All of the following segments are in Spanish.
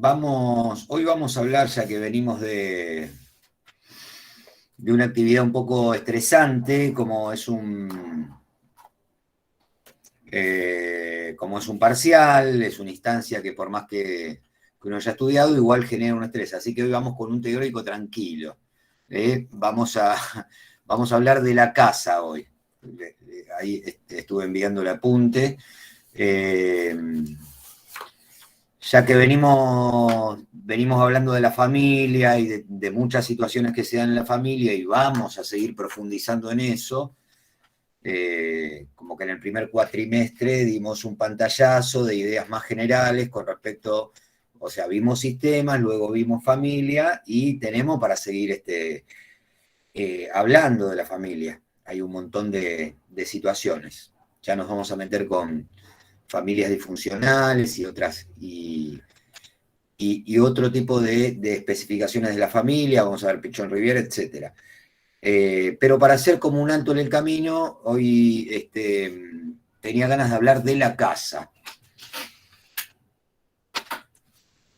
Hoy vamos a hablar, ya que venimos de una actividad un poco estresante, como es un parcial, es una instancia que por más que uno haya estudiado, igual genera un estrés. Así que hoy vamos con un teórico tranquilo. Vamos a, vamos a hablar de la casa hoy. Ahí estuve enviando el apunte. Eh, ya que venimos hablando de la familia y de muchas situaciones que se dan en la familia y vamos a seguir profundizando en eso, como que en el primer cuatrimestre dimos un pantallazo de ideas más generales con respecto, o sea, vimos sistemas, luego vimos familia y tenemos para seguir hablando de la familia. Hay un montón de situaciones. Ya nos vamos a meter con familias disfuncionales y otras, y otro tipo de especificaciones de la familia, vamos a ver Pichón Riviera, etc. Pero para hacer como un alto en el camino, hoy tenía ganas de hablar de la casa,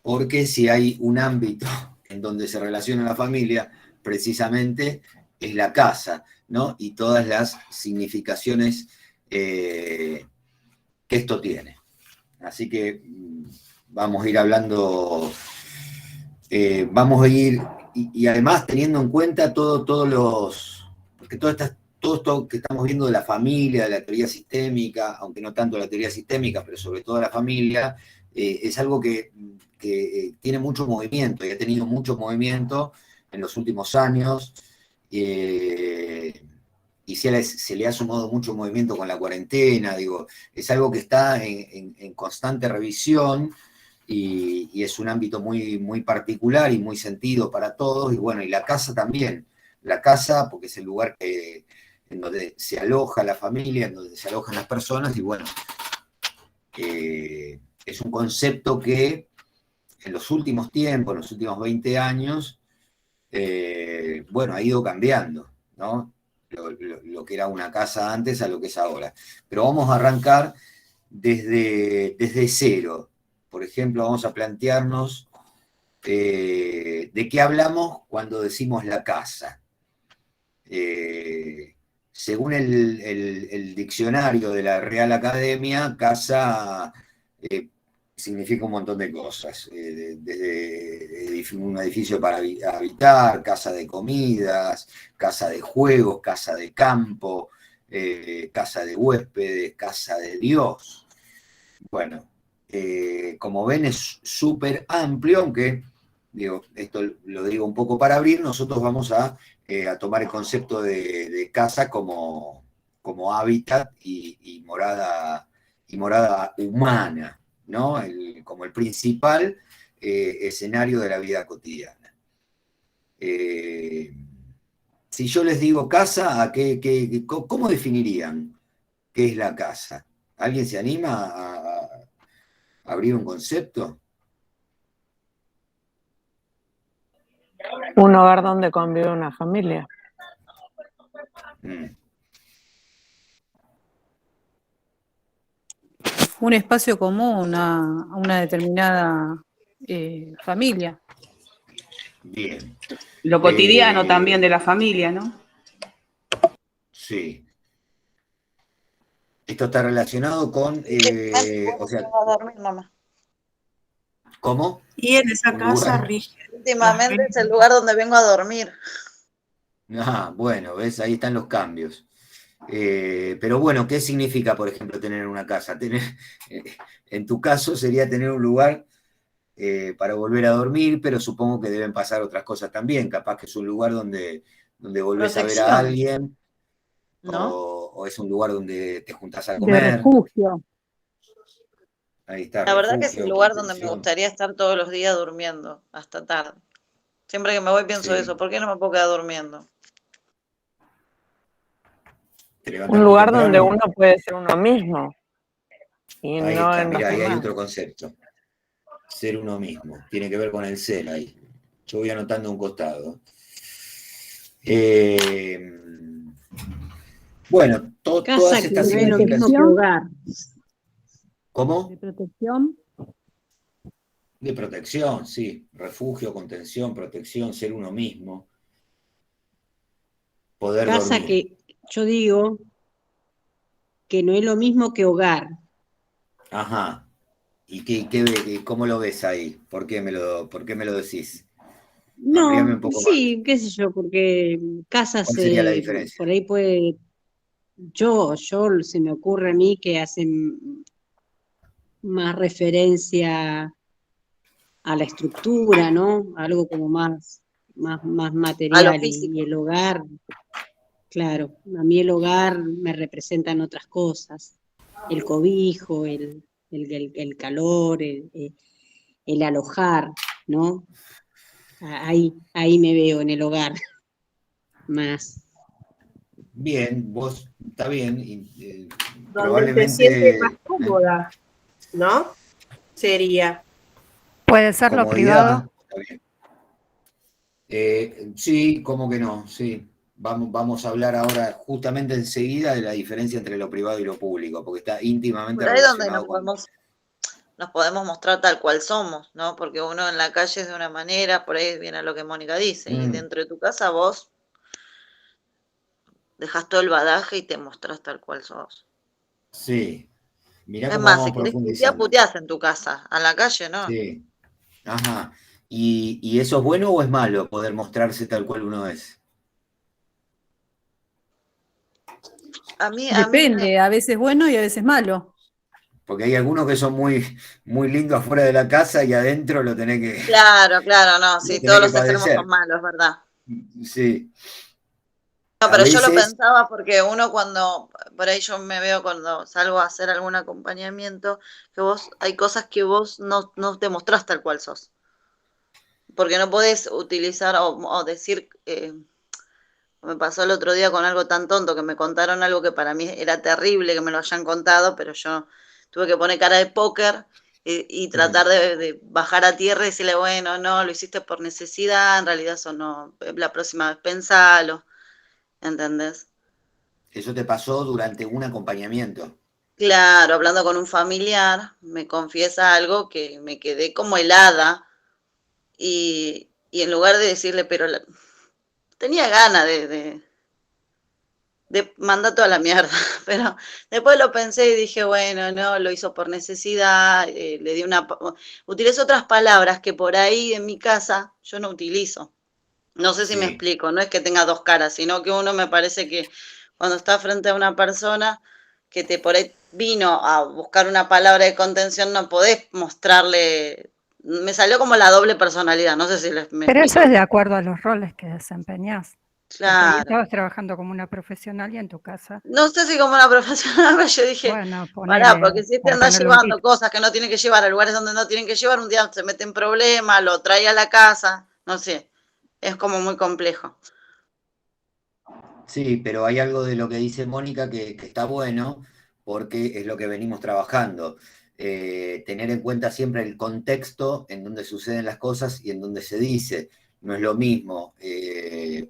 porque si hay un ámbito en donde se relaciona la familia, precisamente es la casa, ¿no? Y todas las significaciones que esto tiene. Así que vamos a ir hablando, vamos a ir, y además teniendo en cuenta porque todo esto que estamos viendo de la familia, de la teoría sistémica, aunque no tanto la teoría sistémica, pero sobre todo la familia, es algo que tiene mucho movimiento y ha tenido mucho movimiento en los últimos años. Y se le ha sumado mucho movimiento con la cuarentena, digo, es algo que está en constante revisión y es un ámbito muy, muy particular y muy sentido para todos, y bueno, y la casa también, la casa porque es el lugar en donde se aloja la familia, en donde se alojan las personas, y bueno, es un concepto que en los últimos tiempos, en los últimos 20 años, bueno, ha ido cambiando, ¿no? Lo que era una casa antes a lo que es ahora. Pero vamos a arrancar desde cero. Por ejemplo, vamos a plantearnos de qué hablamos cuando decimos la casa. Según el diccionario de la Real Academia, casa significa un montón de cosas, desde un edificio para habitar, casa de comidas, casa de juegos, casa de campo, casa de huéspedes, casa de Dios. Bueno, como ven es súper amplio, aunque digo, esto lo digo un poco para abrir, nosotros vamos a tomar el concepto de casa como hábitat y morada humana, ¿no? Como el principal escenario de la vida cotidiana. Eh, si yo les digo casa, ¿cómo definirían qué es la casa? ¿Alguien se anima a abrir un concepto? Un hogar donde convive una familia. Mm. Un espacio común a una determinada familia. Bien. Lo cotidiano también de la familia, ¿no? Sí. Esto está relacionado con, o sea, a dormir, mamá. ¿cómo? Y en esa Un casa lugar. rige. Últimamente es el lugar donde vengo a dormir. Ah, bueno, ves, ahí están los cambios. Pero bueno, ¿qué significa, por ejemplo, tener una casa? En tu caso sería tener un lugar para volver a dormir, pero supongo que deben pasar otras cosas también. Capaz que es un lugar donde volvés a ver a alguien, ¿no? o es un lugar donde te juntás a De comer. refugio. Ahí está, La verdad que es el refugio, lugar donde me contención. gustaría estar todos los días durmiendo, hasta tarde. Siempre que me voy pienso Sí. eso, ¿por qué no me puedo quedar durmiendo? ¿Te levantás Un muy lugar donde temprano? uno puede ser uno mismo y Ahí no está, en los mirá, ahí hay demás. otro concepto. Ser uno mismo. Tiene que ver con el ser ahí. Yo voy anotando un costado. Bueno, todas Casa que estas no es lo mismo significaciones. que hogar. ¿Cómo? De protección. De protección, sí. Refugio, contención, protección, ser uno mismo. Poder Casa dormir. que yo digo que no es lo mismo que hogar. Ajá. ¿Y cómo lo ves ahí? ¿Por qué me lo decís? Amplíame No, un poco más. sí, qué sé yo, porque casa ¿Cuál sería la diferencia? por ahí puede, se me ocurre a mí que hacen más referencia a la estructura, ¿no? Algo como más A lo material y físico. el hogar, claro, a mí el hogar me representan otras cosas, el cobijo, el calor, el alojar, ¿no? Ahí me veo en el hogar más. Bien, vos, está bien. Donde te sientes más Probablemente cómoda, ¿no? Sería. Puede ser lo comodidad. privado. Está bien. Sí, cómo que no, sí. Vamos a hablar ahora, justamente enseguida, de la diferencia entre lo privado y lo público, porque está íntimamente Por ahí donde relacionado con... nos podemos mostrar tal cual somos, ¿no? Porque uno en la calle es de una manera, por ahí viene lo que Mónica dice, y dentro de tu casa vos dejas todo el badaje y te mostrás tal cual sos. Sí, mirá Es cómo más, vamos si querés putear, profundizando. puteás en tu casa, a la calle no. Sí, ajá. ¿Y eso es bueno o es malo, poder mostrarse tal cual uno es? A mí Depende, a veces bueno y a veces malo. Porque hay algunos que son muy lindos afuera de la casa y adentro claro, no, lo sí, todos tenés que los extremos son padecer. malos, ¿verdad? Sí, No, a pero yo lo veces, pensaba porque uno cuando, por ahí yo me veo cuando salgo a hacer algún acompañamiento, que hay cosas que vos no te mostrás tal cual sos. Porque no podés utilizar o decir, me pasó el otro día con algo tan tonto que me contaron algo que para mí era terrible que me lo hayan contado, pero yo tuve que poner cara de póker y tratar de bajar a tierra y decirle, bueno, no, lo hiciste por necesidad, en realidad eso no, la próxima vez pensalo, ¿entendés? eso te pasó durante un acompañamiento. Claro, hablando con un familiar, me confiesa algo que me quedé como helada y en lugar de decirle, pero tenía ganas de mandar toda la mierda, pero después lo pensé y dije, bueno, no, lo hizo por necesidad, le di utilicé otras palabras que por ahí en mi casa yo no utilizo. No sé si me Sí, explico, no es que tenga dos caras, sino que uno me parece que cuando está frente a una persona que te por ahí vino a buscar una palabra de contención, no podés mostrarle, me salió como la doble personalidad, no sé si me Pero eso explico. es de acuerdo a los roles que desempeñás. Porque ahí Claro. estabas trabajando como una profesional y en tu casa, No sé si como una profesional, pero yo dije, bueno, pará, ponele, porque si este para anda ponerle un llevando título. cosas que no tiene que llevar a lugares donde no tienen que llevar, un día se mete en problemas, lo trae a la casa, no sé, es como muy complejo. sí, pero hay algo de lo que dice Mónica que está bueno, porque es lo que venimos trabajando. Tener en cuenta siempre el contexto en donde suceden las cosas y en donde se dice. No es lo mismo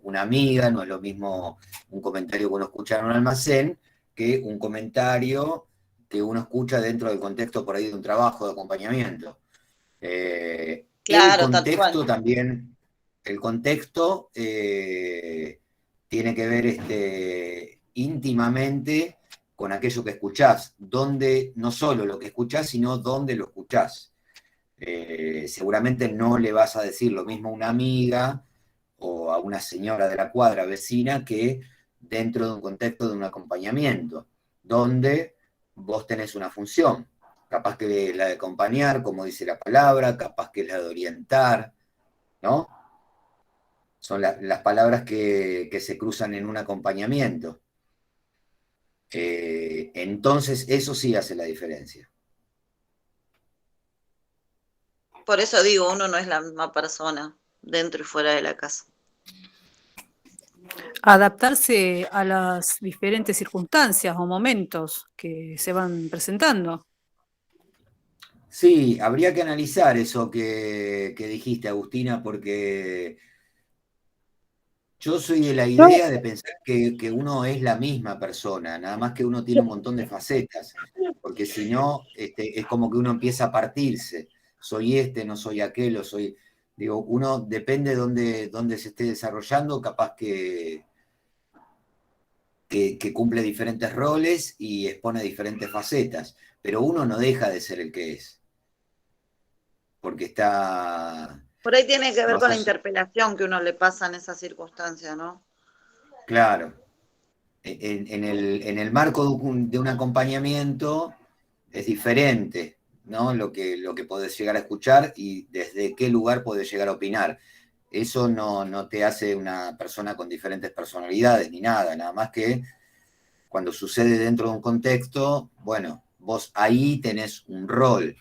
una amiga, no es lo mismo un comentario que uno escucha en un almacén, que un comentario que uno escucha dentro del contexto por ahí de un trabajo de acompañamiento. El Claro, tal cual. contexto también, el contexto tiene que ver íntimamente con aquello que escuchás, donde no solo lo que escuchás, sino dónde lo escuchás. Seguramente no le vas a decir lo mismo a una amiga o a una señora de la cuadra vecina que dentro de un contexto de un acompañamiento, donde vos tenés una función, capaz que la de acompañar, como dice la palabra, capaz que la de orientar, ¿no? Son las palabras que se cruzan en un acompañamiento. Entonces, eso sí hace la diferencia. Por eso digo, uno no es la misma persona dentro y fuera de la casa. Adaptarse a las diferentes circunstancias o momentos que se van presentando. Sí, habría que analizar eso que dijiste, Agustina, porque yo soy de la Yo, idea de pensar que uno es la misma persona, nada más que uno tiene yo- un montón de facetas, porque si no, es como que uno empieza a partirse. soy este, no soy aquel, o soy... Digo, uno depende de dónde se esté desarrollando, capaz que cumple diferentes roles y expone diferentes facetas, pero uno no deja de ser el que es, porque está... Por ahí tiene que ver con la bajo- interpelación que uno le pasa en esa circunstancia, ¿no? Claro. En el marco de un acompañamiento es diferente, ¿no? Lo que podés llegar a escuchar y desde qué lugar podés llegar a opinar. Eso no te hace una persona con diferentes personalidades ni nada más que cuando sucede dentro de un contexto, bueno, vos ahí tenés un rol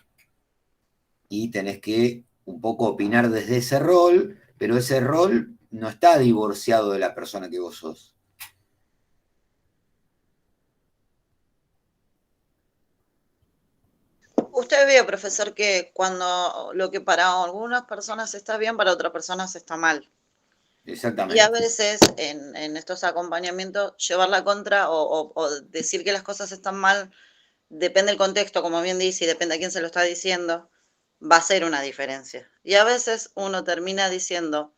y tenés que un poco opinar desde ese rol, pero ese rol no está divorciado de la persona que vos sos. Usted ve, profesor, que cuando lo que para algunas personas está bien, para otras personas está mal. Exactamente. Y a veces en estos acompañamientos llevar la contra o decir que las cosas están mal, depende del contexto, como bien dice, y depende a quién se lo está diciendo, va a ser una diferencia. Y a veces uno termina diciendo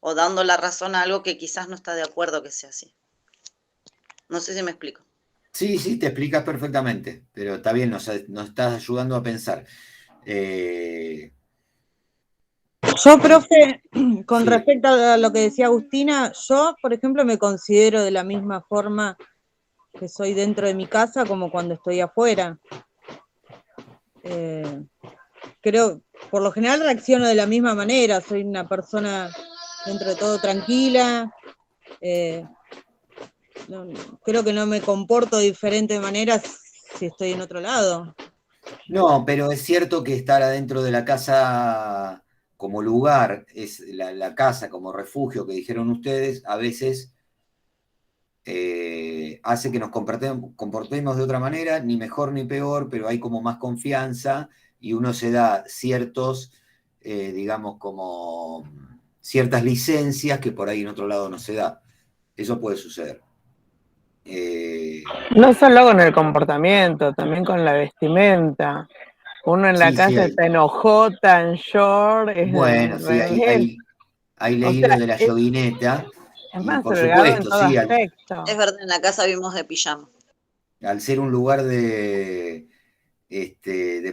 o dando la razón a algo que quizás no está de acuerdo que sea así. No sé si me explico. Sí, te explicas perfectamente, pero está bien, nos estás ayudando a pensar. Yo, profe, con Sí. respecto a lo que decía Agustina, yo, por ejemplo, me considero de la misma forma que soy dentro de mi casa como cuando estoy afuera. Creo, por lo general reacciono de la misma manera, soy una persona dentro de todo tranquila, creo que no me comporto de diferentes maneras si estoy en otro lado. No, pero es cierto que estar adentro de la casa como lugar, es la casa como refugio que dijeron ustedes, a veces hace que nos comportemos de otra manera, ni mejor ni peor, pero hay como más confianza y uno se da ciertos, digamos, como ciertas licencias que por ahí en otro lado no se da. Eso puede suceder. No solo con el comportamiento, también con la vestimenta. Uno en la Sí, casa hay. está enojota, en short, Bueno, sí, hay o leído sea, de la yoguineta. es Y más por delgado en supuesto, todo sí, aspecto. Es verdad, en la casa vimos de pijama. al ser un lugar de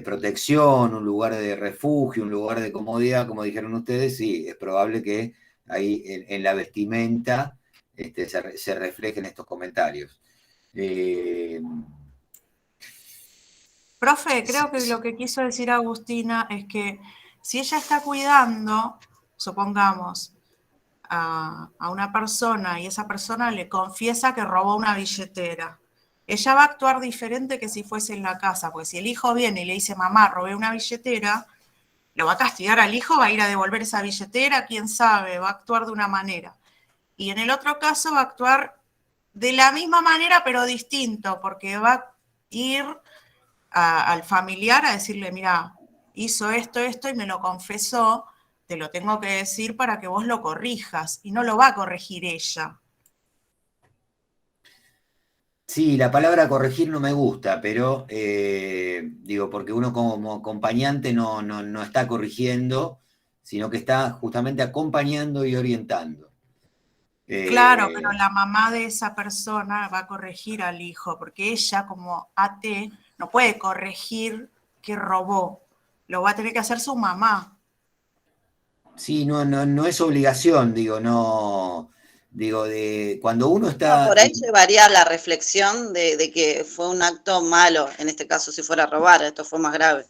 protección, un lugar de refugio, un lugar de comodidad, como dijeron ustedes, sí, es probable que ahí en la vestimenta se reflejen estos comentarios. Profe, creo que lo que quiso decir Agustina es que si ella está cuidando, supongamos, a una persona y esa persona le confiesa que robó una billetera, ella va a actuar diferente que si fuese en la casa, porque si el hijo viene y le dice, mamá, robé una billetera, lo va a castigar al hijo, va a ir a devolver esa billetera, quién sabe, va a actuar de una manera. Y en el otro caso va a actuar de la misma manera, pero distinto, porque va a ir al familiar a decirle, mira, hizo esto y me lo confesó, te lo tengo que decir para que vos lo corrijas, y no lo va a corregir ella. Sí, la palabra corregir no me gusta, pero digo, porque uno como acompañante no está corrigiendo, sino que está justamente acompañando y orientando. Claro, pero la mamá de esa persona va a corregir al hijo, porque ella como AT no puede corregir que robó, lo va a tener que hacer su mamá. Sí, no es obligación, digo, no, digo, de cuando uno No, está... por ahí llevaría la reflexión de que fue un acto malo, en este caso si fuera a robar, esto fue más grave.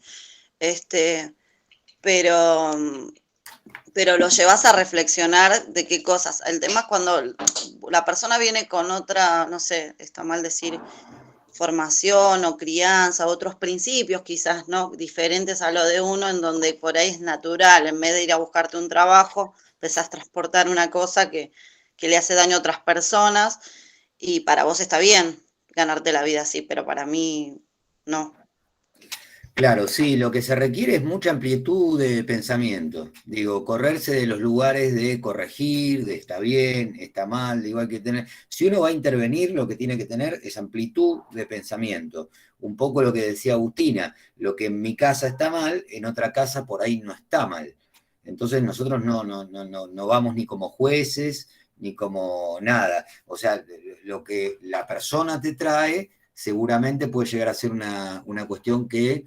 Pero lo llevas a reflexionar de qué cosas. El tema es cuando la persona viene con otra, no sé, está mal decir, formación o crianza, otros principios quizás, ¿no? Diferentes a lo de uno, en donde por ahí es natural, en vez de ir a buscarte un trabajo, empezás a transportar una cosa que le hace daño a otras personas, y para vos está bien ganarte la vida así, pero para mí no. Claro, sí, lo que se requiere es mucha amplitud de pensamiento. Digo, correrse de los lugares de corregir, de está bien, está mal, digo, hay que tener. Si uno va a intervenir, lo que tiene que tener es amplitud de pensamiento. Un poco lo que decía Agustina, lo que en mi casa está mal, en otra casa por ahí no está mal. Entonces nosotros no vamos ni como jueces, ni como nada. O sea, lo que la persona te trae seguramente puede llegar a ser una cuestión que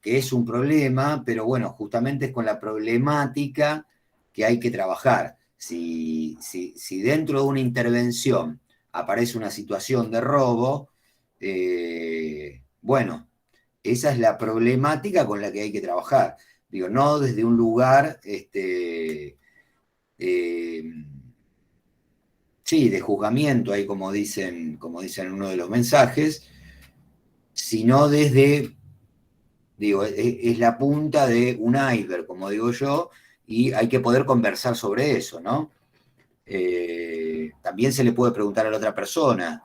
es un problema, pero bueno, justamente es con la problemática que hay que trabajar. Si dentro de una intervención aparece una situación de robo, bueno, esa es la problemática con la que hay que trabajar. Digo, no desde un lugar, sí, de juzgamiento, ahí como dicen en uno de los mensajes, sino desde, digo, es la punta de un iceberg, como digo yo, y hay que poder conversar sobre eso, ¿no? También se le puede preguntar a la otra persona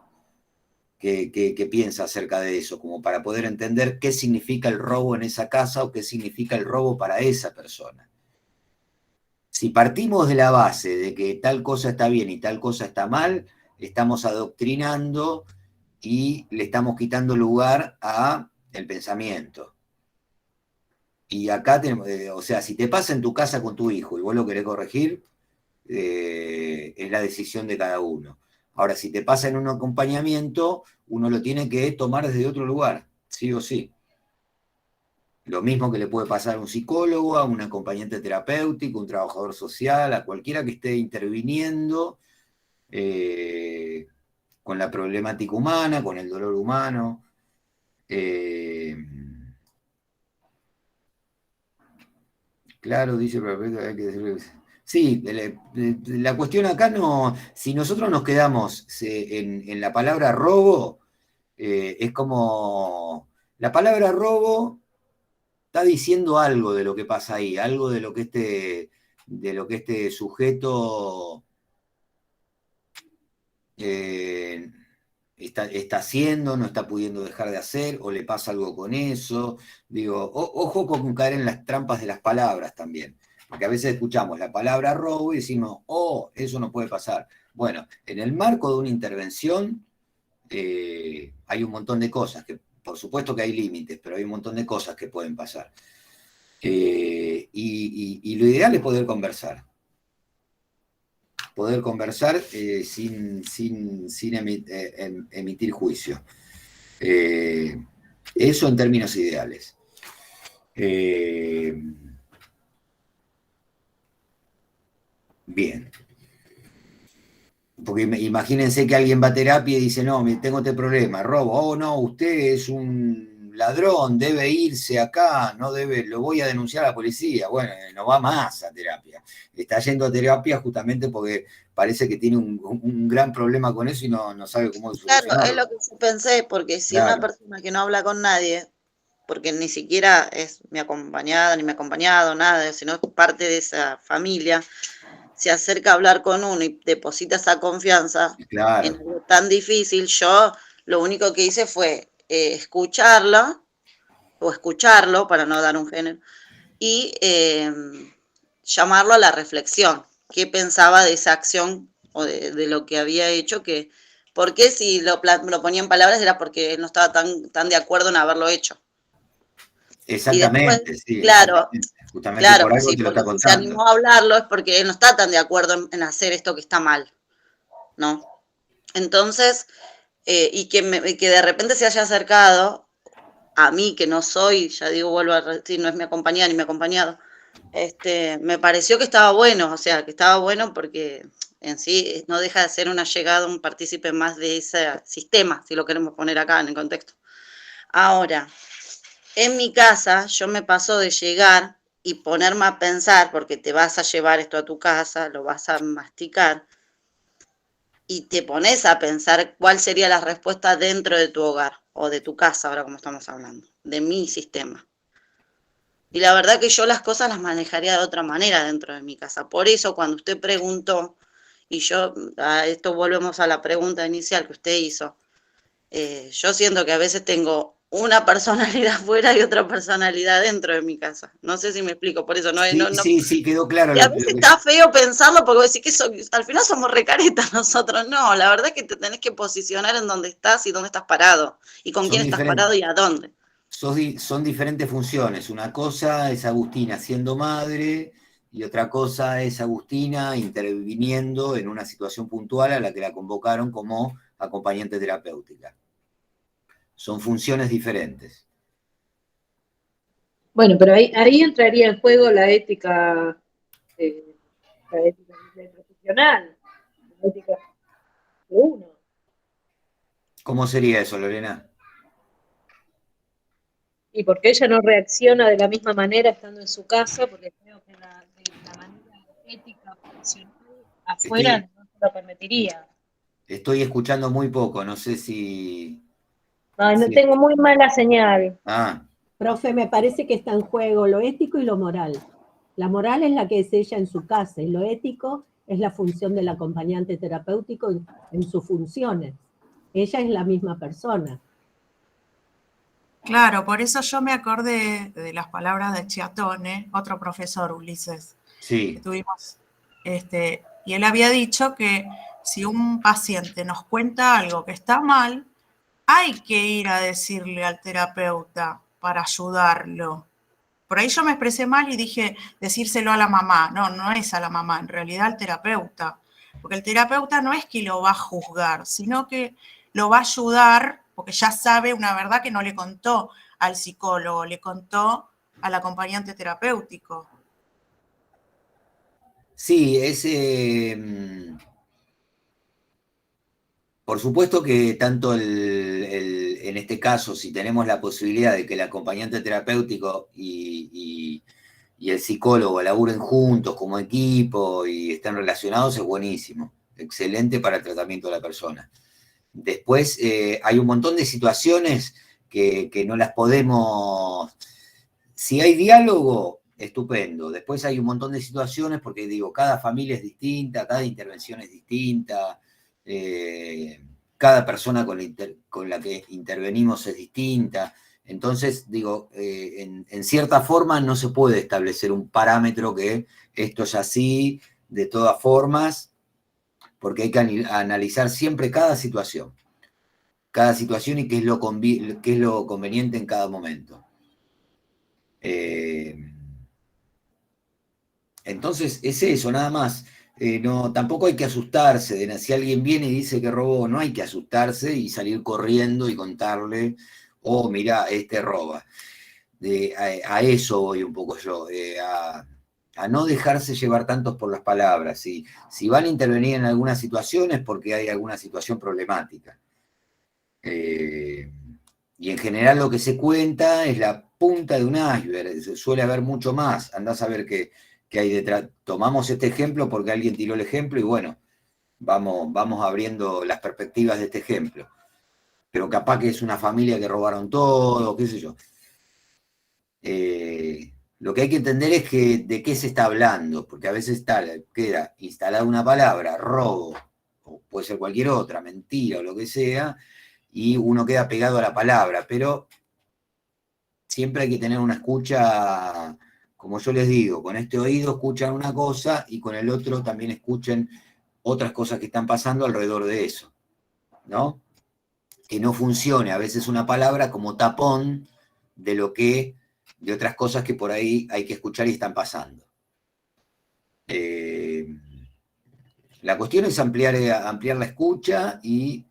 qué piensa acerca de eso, como para poder entender qué significa el robo en esa casa o qué significa el robo para esa persona. Si partimos de la base de que tal cosa está bien y tal cosa está mal, estamos adoctrinando y le estamos quitando lugar al pensamiento. Y acá tenemos, o sea, si te pasa en tu casa con tu hijo y vos lo querés corregir, es la decisión de cada uno. Ahora, si te pasa en un acompañamiento, uno lo tiene que tomar desde otro lugar, sí o sí. Lo mismo que le puede pasar a un psicólogo, a un acompañante terapéutico, un trabajador social, a cualquiera que esté interviniendo con la problemática humana, con el dolor humano. Claro, dice perfecto, hay que decirlo. Sí, la cuestión acá no, si nosotros nos quedamos en la palabra robo, es como, la palabra robo está diciendo algo de lo que pasa ahí, algo de lo que este sujeto está haciendo, no está pudiendo dejar de hacer, o le pasa algo con eso. Digo, ojo con caer en las trampas de las palabras también, porque a veces escuchamos la palabra robo y decimos, oh, eso no puede pasar. Bueno, en el marco de una intervención hay un montón de cosas, que por supuesto que hay límites, pero hay un montón de cosas que pueden pasar. Y lo ideal es poder conversar. Poder conversar sin emitir juicio. Eso en términos ideales. Bien. Porque imagínense que alguien va a terapia y dice, no, tengo este problema, robo. Oh, no, usted es un ladrón, debe irse acá, no debe, lo voy a denunciar a la policía. Bueno, no va más a terapia. Está yendo a terapia justamente porque parece que tiene un gran problema con eso y no sabe cómo solucionarlo. Claro, es lo que yo pensé, porque si una persona que no habla con nadie, porque ni siquiera es mi acompañada, ni mi acompañado, nada, sino es parte de esa familia, se acerca a hablar con uno y deposita esa confianza en algo tan difícil, yo lo único que hice fue escucharlo, para no dar un género, y llamarlo a la reflexión. ¿Qué pensaba de esa acción o de lo que había hecho? ¿Por qué si lo ponía en palabras era porque no estaba tan de acuerdo en haberlo hecho? Exactamente, después, sí. Claro, Justamente claro, por algo sí, te lo está porque si se contando. animó a hablarlo es porque él no está tan de acuerdo en hacer esto que está mal, ¿no? Entonces, y que de repente se haya acercado a mí, que no soy, ya digo, vuelvo a decir, no es mi acompañada ni mi acompañado, me pareció que estaba bueno, o sea, que estaba bueno porque en sí no deja de ser una llegada, un partícipe más de ese sistema, si lo queremos poner acá en el contexto. Ahora, en mi casa yo me paso de llegar y ponerme a pensar, porque te vas a llevar esto a tu casa, lo vas a masticar, y te pones a pensar cuál sería la respuesta dentro de tu hogar, o de tu casa, ahora como estamos hablando, de mi sistema. Y la verdad que yo las cosas las manejaría de otra manera dentro de mi casa. Por eso cuando usted preguntó, y yo, a esto volvemos a la pregunta inicial que usted hizo, yo siento que a veces tengo una personalidad afuera y otra personalidad dentro de mi casa. No sé si me explico, por eso no es... Sí, quedó claro. Y a veces está feo pensarlo porque vos decís que al final somos recaretas nosotros. No, la verdad es que te tenés que posicionar en dónde estás y dónde estás parado. Y con quién estás parado y a dónde. Son diferentes funciones. Una cosa es Agustina siendo madre y otra cosa es Agustina interviniendo en una situación puntual a la que la convocaron como acompañante terapéutica. Son funciones diferentes. Bueno, pero ahí entraría en juego la ética profesional, la ética de uno. ¿Cómo sería eso, Lorena? Y porque ella no reacciona de la misma manera estando en su casa, porque creo que la manera ética profesional afuera no se lo permitiría. Estoy escuchando muy poco, no sé si... Ay, no tengo muy mala señal. Profe, me parece que está en juego lo ético y lo moral. La moral es la que es ella en su casa y lo ético es la función del acompañante terapéutico en sus funciones. Ella es la misma persona. Claro, por eso yo me acordé de las palabras de Chiatone, otro profesor, Ulises, que tuvimos, y él había dicho que si un paciente nos cuenta algo que está mal, hay que ir a decirle al terapeuta para ayudarlo. Por ahí yo me expresé mal y dije decírselo a la mamá. No, no es a la mamá, en realidad al terapeuta. Porque el terapeuta no es que lo va a juzgar, sino que lo va a ayudar porque ya sabe una verdad que no le contó al psicólogo, le contó al acompañante terapéutico. Sí, por supuesto que tanto en este caso, si tenemos la posibilidad de que el acompañante terapéutico y el psicólogo laburen juntos como equipo y estén relacionados, es buenísimo. Excelente para el tratamiento de la persona. Después hay un montón de situaciones que no las podemos... Si hay diálogo, estupendo. Después hay un montón de situaciones porque digo, cada familia es distinta, cada intervención es distinta, cada persona con la que intervenimos es distinta. Entonces, digo, en cierta forma no se puede establecer un parámetro que esto es así, de todas formas, porque hay que analizar siempre cada situación y qué es lo conveniente en cada momento. Entonces, es eso, nada más. No, tampoco hay que asustarse. Si alguien viene y dice que robó, no hay que asustarse y salir corriendo y contarle, oh, mirá, este roba. A eso voy un poco yo, a no dejarse llevar tantos por las palabras. Si van a intervenir en algunas situaciones, porque hay alguna situación problemática. Y en general lo que se cuenta es la punta de un iceberg, suele haber mucho más. Andás a ver qué hay detrás. Tomamos este ejemplo porque alguien tiró el ejemplo y bueno, vamos abriendo las perspectivas de este ejemplo. Pero capaz que es una familia que robaron todo, qué sé yo. Lo que hay que entender es que de qué se está hablando, porque a veces queda instalada una palabra, robo, o puede ser cualquier otra, mentira o lo que sea, y uno queda pegado a la palabra, pero siempre hay que tener una escucha, como yo les digo, con este oído escuchan una cosa y con el otro también escuchen otras cosas que están pasando alrededor de eso, ¿no? Que no funcione a veces una palabra como tapón de otras cosas que por ahí hay que escuchar y están pasando. La cuestión es ampliar la escucha y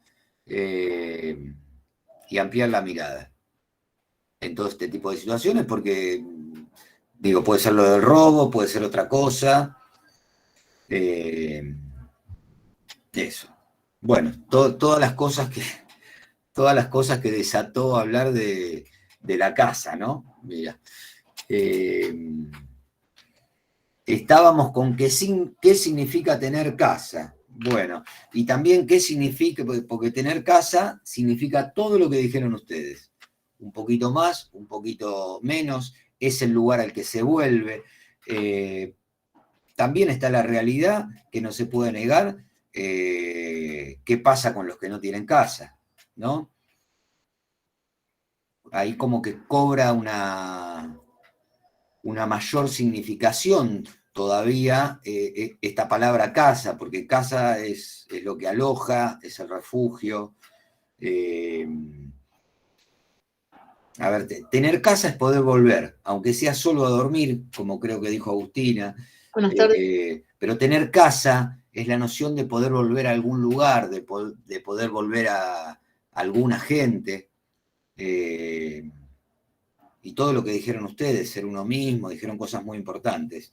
ampliar la mirada en todo este tipo de situaciones, porque, digo, puede ser lo del robo, puede ser otra cosa. Eso. Bueno, todas las cosas que desató hablar de la casa, ¿no? Mira. Estábamos con qué significa tener casa. Bueno, y también qué significa, porque tener casa significa todo lo que dijeron ustedes. Un poquito más, un poquito menos, es el lugar al que se vuelve. También está la realidad, que no se puede negar, qué pasa con los que no tienen casa, ¿no? ahí como que cobra una mayor significación todavía esta palabra casa, porque casa es lo que aloja, es el refugio. A ver, tener casa es poder volver, aunque sea solo a dormir, como creo que dijo Agustina. Buenas tardes. Pero tener casa es la noción de poder volver a algún lugar, de poder volver a alguna gente. Y todo lo que dijeron ustedes, ser uno mismo, dijeron cosas muy importantes.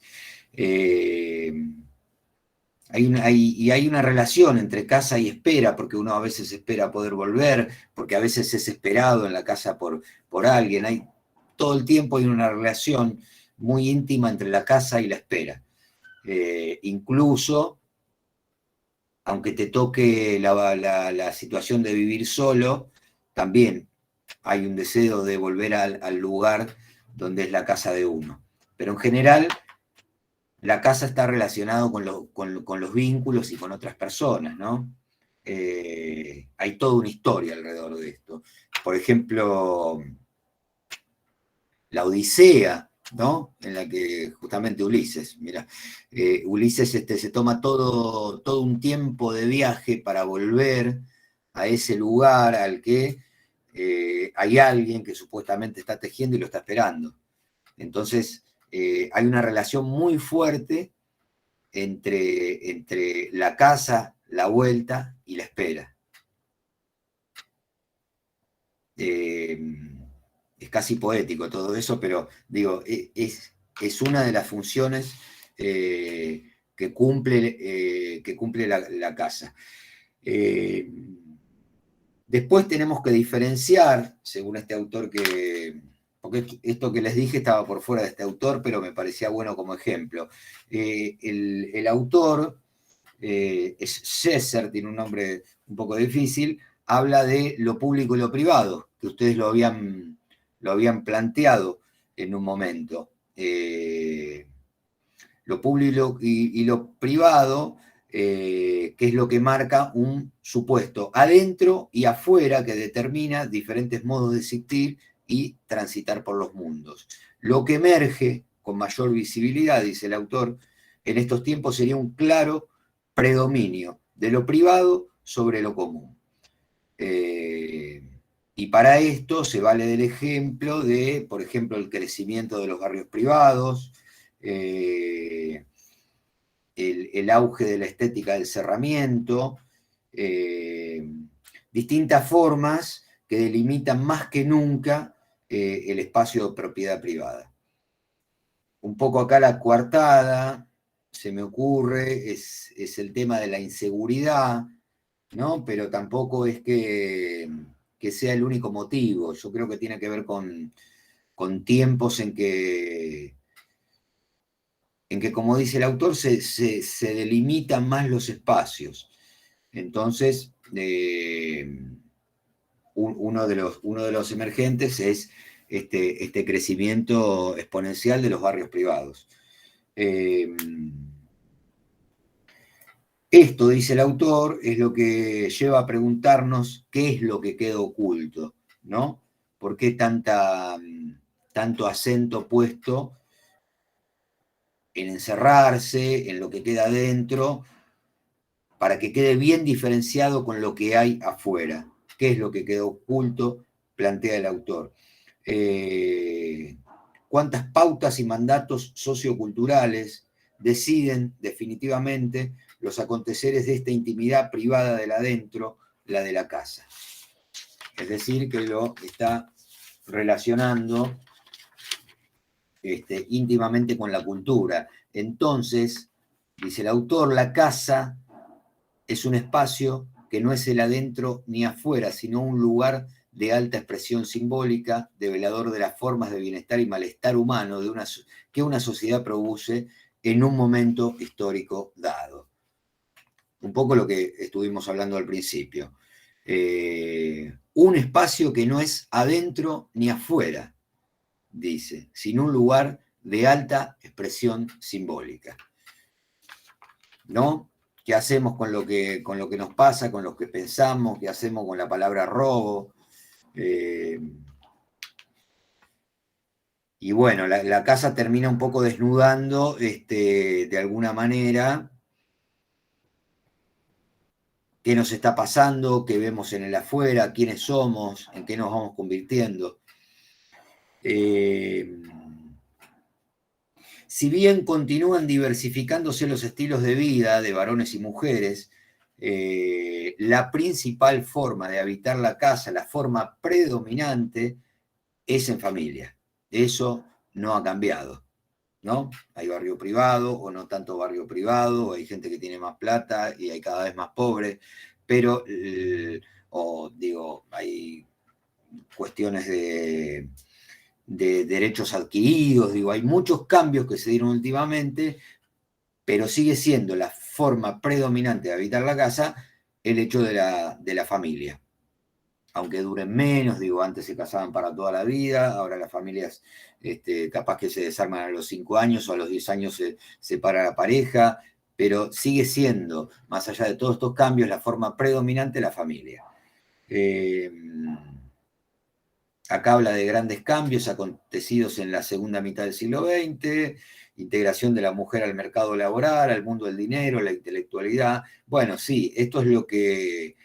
Hay una relación entre casa y espera, porque uno a veces espera poder volver, porque a veces es esperado en la casa por alguien. Todo el tiempo hay una relación muy íntima entre la casa y la espera. Incluso, aunque te toque la situación de vivir solo, también hay un deseo de volver al lugar donde es la casa de uno. Pero en general, la casa está relacionada con los vínculos y con otras personas, ¿no? Hay toda una historia alrededor de esto. Por ejemplo, la Odisea, ¿no? En la que justamente Ulises, mira, Ulises se toma todo un tiempo de viaje para volver a ese lugar al que hay alguien que supuestamente está tejiendo y lo está esperando. Entonces, hay una relación muy fuerte entre la casa, la vuelta y la espera. Es casi poético todo eso, pero digo, es una de las funciones que cumple la casa. Después tenemos que diferenciar, según este autor porque esto que les dije estaba por fuera de este autor, pero me parecía bueno como ejemplo. El autor es César, tiene un nombre un poco difícil, habla de lo público y lo privado, que ustedes lo habían planteado en un momento. Lo público y lo privado, que es lo que marca un supuesto adentro y afuera que determina diferentes modos de existir y transitar por los mundos. Lo que emerge con mayor visibilidad, dice el autor, en estos tiempos sería un claro predominio de lo privado sobre lo común. Y para esto se vale del ejemplo de, por ejemplo, el crecimiento de los barrios privados, el auge de la estética del cerramiento, distintas formas que delimitan más que nunca el espacio de propiedad privada. Un poco acá la coartada, se me ocurre, es el tema de la inseguridad, ¿no? Pero tampoco es que sea el único motivo. Yo creo que tiene que ver con tiempos en que, como dice el autor, se delimitan más los espacios. Entonces, uno de los emergentes es este crecimiento exponencial de los barrios privados. Esto, dice el autor, es lo que lleva a preguntarnos qué es lo que queda oculto, ¿no? ¿Por qué tanto acento puesto en encerrarse, en lo que queda adentro, para que quede bien diferenciado con lo que hay afuera? ¿Qué es lo que queda oculto? Plantea el autor. ¿Cuántas pautas y mandatos socioculturales deciden definitivamente los aconteceres de esta intimidad privada del adentro, la de la casa? Es decir, que lo está relacionando íntimamente con la cultura. Entonces, dice el autor, la casa es un espacio que no es el adentro ni afuera, sino un lugar de alta expresión simbólica, develador de las formas de bienestar y malestar humano que una sociedad produce en un momento histórico dado. Un poco lo que estuvimos hablando al principio. Un espacio que no es adentro ni afuera, dice, sino un lugar de alta expresión simbólica. ¿No? ¿Qué hacemos con lo que nos pasa, con lo que pensamos? ¿Qué hacemos con la palabra robo? Y bueno, la casa termina un poco desnudando, de alguna manera, qué nos está pasando, qué vemos en el afuera, quiénes somos, en qué nos vamos convirtiendo. Si bien continúan diversificándose los estilos de vida de varones y mujeres, la principal forma de habitar la casa, la forma predominante, es en familia. Eso no ha cambiado, ¿no? Hay barrio privado o no tanto barrio privado, hay gente que tiene más plata y hay cada vez más pobres, pero, hay cuestiones de derechos adquiridos, hay muchos cambios que se dieron últimamente, pero sigue siendo la forma predominante de habitar la casa el hecho de la familia. Aunque duren menos, antes se casaban para toda la vida, ahora las familias capaz que se desarman a los 5 años o a los 10 años se separa la pareja, pero sigue siendo, más allá de todos estos cambios, la forma predominante la familia. Acá habla de grandes cambios acontecidos en la segunda mitad del siglo XX, integración de la mujer al mercado laboral, al mundo del dinero, la intelectualidad. Bueno, sí, esto es lo que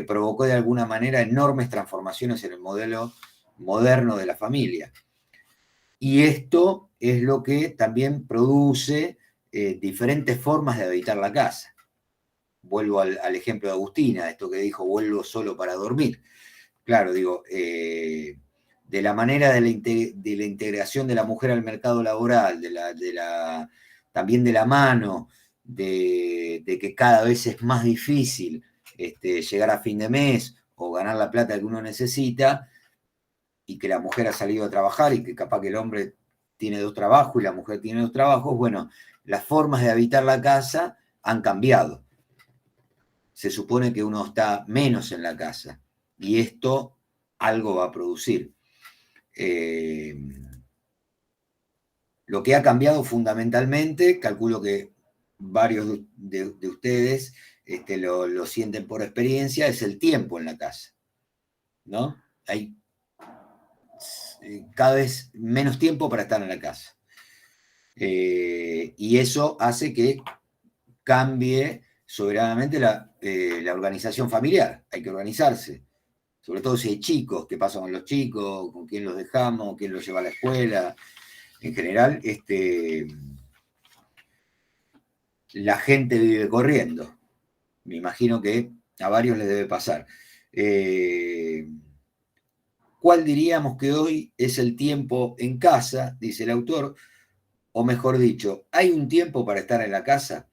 provocó de alguna manera enormes transformaciones en el modelo moderno de la familia. Y esto es lo que también produce diferentes formas de habitar la casa. Vuelvo al ejemplo de Agustina, esto que dijo, vuelvo solo para dormir. Claro, de la manera de la integración de la mujer al mercado laboral, también de la mano, de que cada vez es más difícil llegar a fin de mes o ganar la plata que uno necesita, y que la mujer ha salido a trabajar y que capaz que el hombre tiene 2 trabajos y la mujer tiene 2 trabajos, bueno, las formas de habitar la casa han cambiado. Se supone que uno está menos en la casa y esto algo va a producir. Lo que ha cambiado fundamentalmente, calculo que varios de ustedes lo sienten por experiencia, es el tiempo en la casa, ¿no? Hay cada vez menos tiempo para estar en la casa. Y eso hace que cambie soberanamente la organización familiar. Hay que organizarse. Sobre todo si hay chicos, qué pasa con los chicos, con quién los dejamos, quién los lleva a la escuela. En general, la gente vive corriendo. Me imagino que a varios les debe pasar. ¿Cuál diríamos que hoy es el tiempo en casa? Dice el autor. O mejor dicho, ¿hay un tiempo para estar en la casa?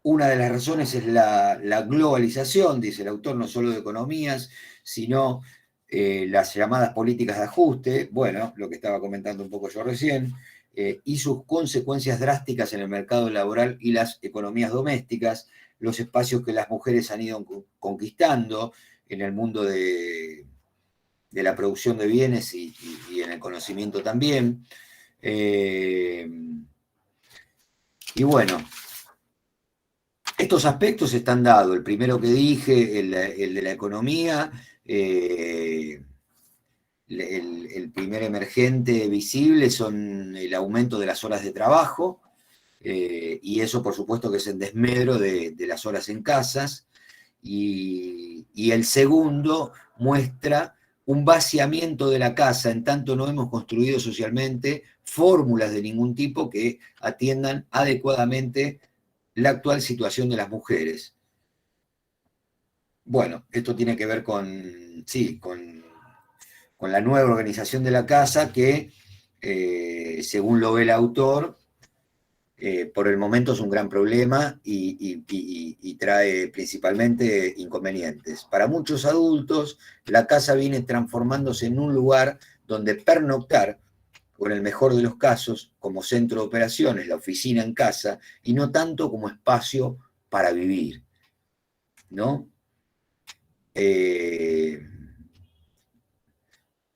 Una de las razones es la globalización, dice el autor, no solo de economías, sino las llamadas políticas de ajuste, bueno, lo que estaba comentando un poco yo recién, y sus consecuencias drásticas en el mercado laboral y las economías domésticas, los espacios que las mujeres han ido conquistando en el mundo de la producción de bienes y en el conocimiento también. Y bueno, estos aspectos están dados. El primero que dije, el de la economía, el primer emergente visible son el aumento de las horas de trabajo, y eso por supuesto que es en desmedro de las horas en casas, y el segundo muestra un vaciamiento de la casa, en tanto no hemos construido socialmente fórmulas de ningún tipo que atiendan adecuadamente la actual situación de las mujeres. Bueno, esto tiene que ver con la nueva organización de la casa que, según lo ve el autor, por el momento es un gran problema y trae principalmente inconvenientes. Para muchos adultos, la casa viene transformándose en un lugar donde pernoctar, o en el mejor de los casos, como centro de operaciones, la oficina en casa, y no tanto como espacio para vivir, ¿no?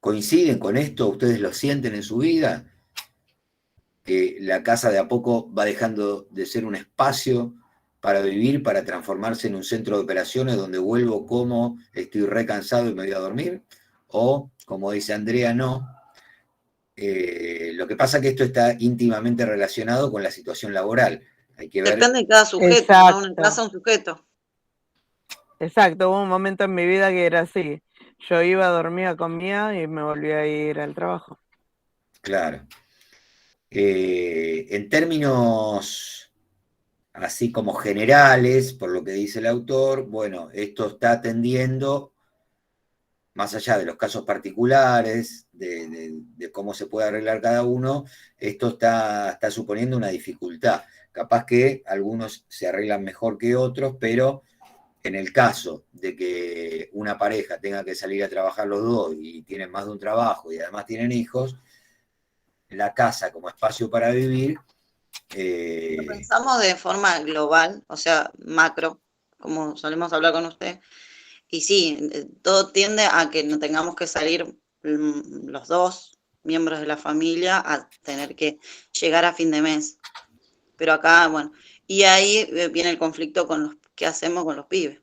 ¿Coinciden con esto? ¿Ustedes lo sienten en su vida? Que la casa de a poco va dejando de ser un espacio para vivir, para transformarse en un centro de operaciones donde vuelvo, como, estoy recansado y me voy a dormir, o, como dice Andrea, no. Lo que pasa es que esto está íntimamente relacionado con la situación laboral. Hay que ver. Depende de cada sujeto, ¿no? Una casa, un sujeto. Exacto, hubo un momento en mi vida que era así. Yo iba, dormía, comía y me volvía a ir al trabajo. Claro. En términos así como generales, por lo que dice el autor, bueno, esto está atendiendo, más allá de los casos particulares, de cómo se puede arreglar cada uno, esto está suponiendo una dificultad. Capaz que algunos se arreglan mejor que otros, pero en el caso de que una pareja tenga que salir a trabajar los dos y tienen más de un trabajo y además tienen hijos, la casa como espacio para vivir. Lo pensamos de forma global, o sea, macro, como solemos hablar con usted. Y sí, todo tiende a que no tengamos que salir los dos miembros de la familia a tener que llegar a fin de mes. Pero acá, bueno, y ahí viene el conflicto con los qué hacemos con los pibes.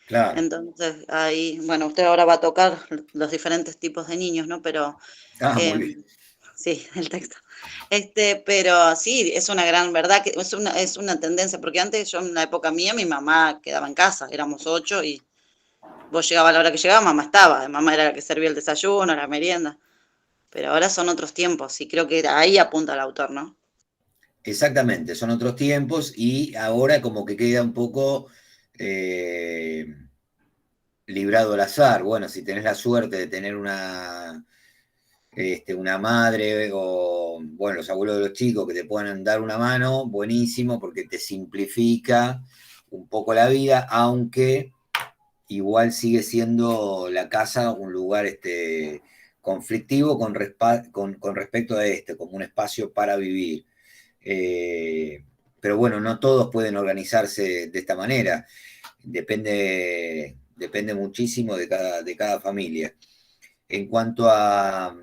Claro. Entonces, ahí, bueno, usted ahora va a tocar los diferentes tipos de niños, ¿no? Pero muy bien. sí, el texto. Pero sí, es una gran verdad, que es una tendencia, porque antes yo en la época mía, mi mamá quedaba en casa, éramos 8 y vos llegabas a la hora que llegaba, mamá estaba, mamá era la que servía el desayuno, la merienda, pero ahora son otros tiempos y creo que ahí apunta el autor, ¿no? Exactamente, son otros tiempos y ahora como que queda un poco librado al azar. Bueno, si tenés la suerte de tener una madre o, bueno, los abuelos de los chicos que te puedan dar una mano, buenísimo, porque te simplifica un poco la vida, aunque igual sigue siendo la casa un lugar conflictivo con respecto a como un espacio para vivir. Pero bueno, no todos pueden organizarse de esta manera. Depende muchísimo de cada familia. En cuanto a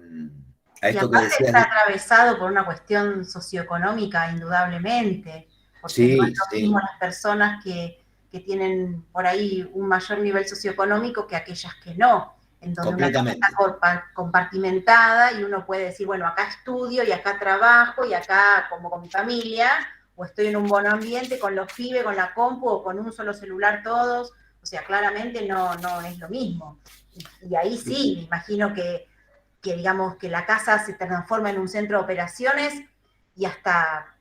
esto que decías. Está atravesado por una cuestión socioeconómica, indudablemente, porque Sí, no es lo mismo las personas que tienen por ahí un mayor nivel socioeconómico que aquellas que no, en donde una casa está compartimentada y uno puede decir, bueno, acá estudio y acá trabajo y acá como con mi familia, o estoy en un buen ambiente con los pibes, con la compu o con un solo celular todos, o sea, claramente no es lo mismo. Y ahí sí, me imagino que digamos que la casa se transforma en un centro de operaciones y hasta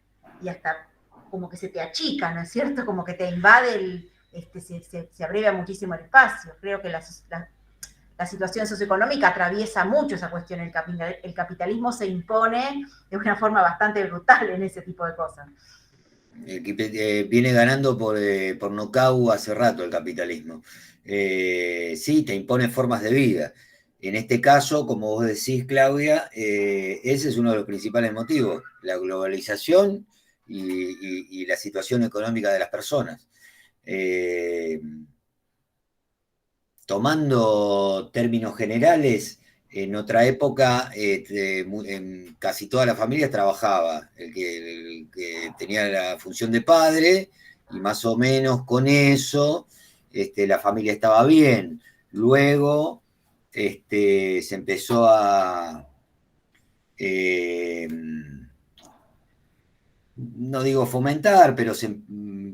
como que se te achica, ¿no es cierto? Como que te invade, se abrevia muchísimo el espacio. Creo que la situación socioeconómica atraviesa mucho esa cuestión. El capitalismo se impone de una forma bastante brutal en ese tipo de cosas. Viene ganando por nocaut hace rato el capitalismo. Sí, te impone formas de vida. En este caso, como vos decís, Claudia, ese es uno de los principales motivos, la globalización y la situación económica de las personas. Tomando términos generales, en otra época en casi todas las familias trabajaba el que tenía la función de padre y más o menos con eso la familia estaba bien. Luego se empezó a no digo fomentar, pero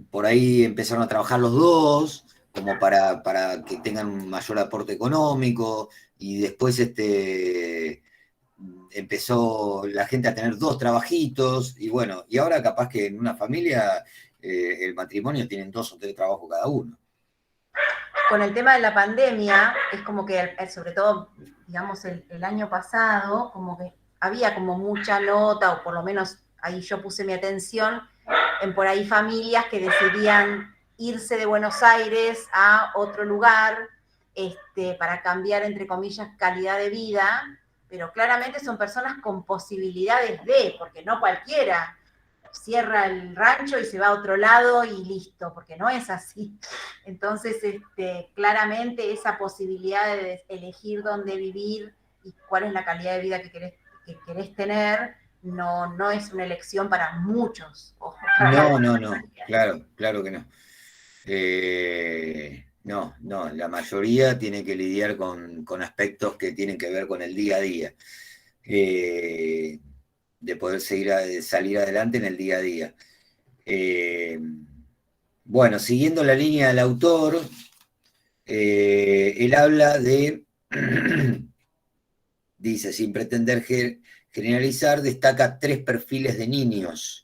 por ahí empezaron a trabajar los dos como para que tengan un mayor aporte económico, y después empezó la gente a tener 2 trabajitos, y bueno, y ahora capaz que en una familia el matrimonio tienen 2 o 3 trabajos cada uno. Con el tema de la pandemia, es como que, sobre todo, digamos, el año pasado, como que había como mucha nota, o por lo menos ahí yo puse mi atención, en por ahí familias que decidían irse de Buenos Aires a otro lugar para cambiar, entre comillas, calidad de vida, pero claramente son personas con posibilidades porque no cualquiera cierra el rancho y se va a otro lado y listo, porque no es así. Entonces, claramente esa posibilidad de elegir dónde vivir y cuál es la calidad de vida que querés tener, no es una elección para muchos. No, claro que no. No, la mayoría tiene que lidiar con aspectos que tienen que ver con el día a día, de poder salir adelante en el día a día. Bueno, siguiendo la línea del autor, él habla de, dice, sin pretender generalizar, destaca 3 perfiles de niños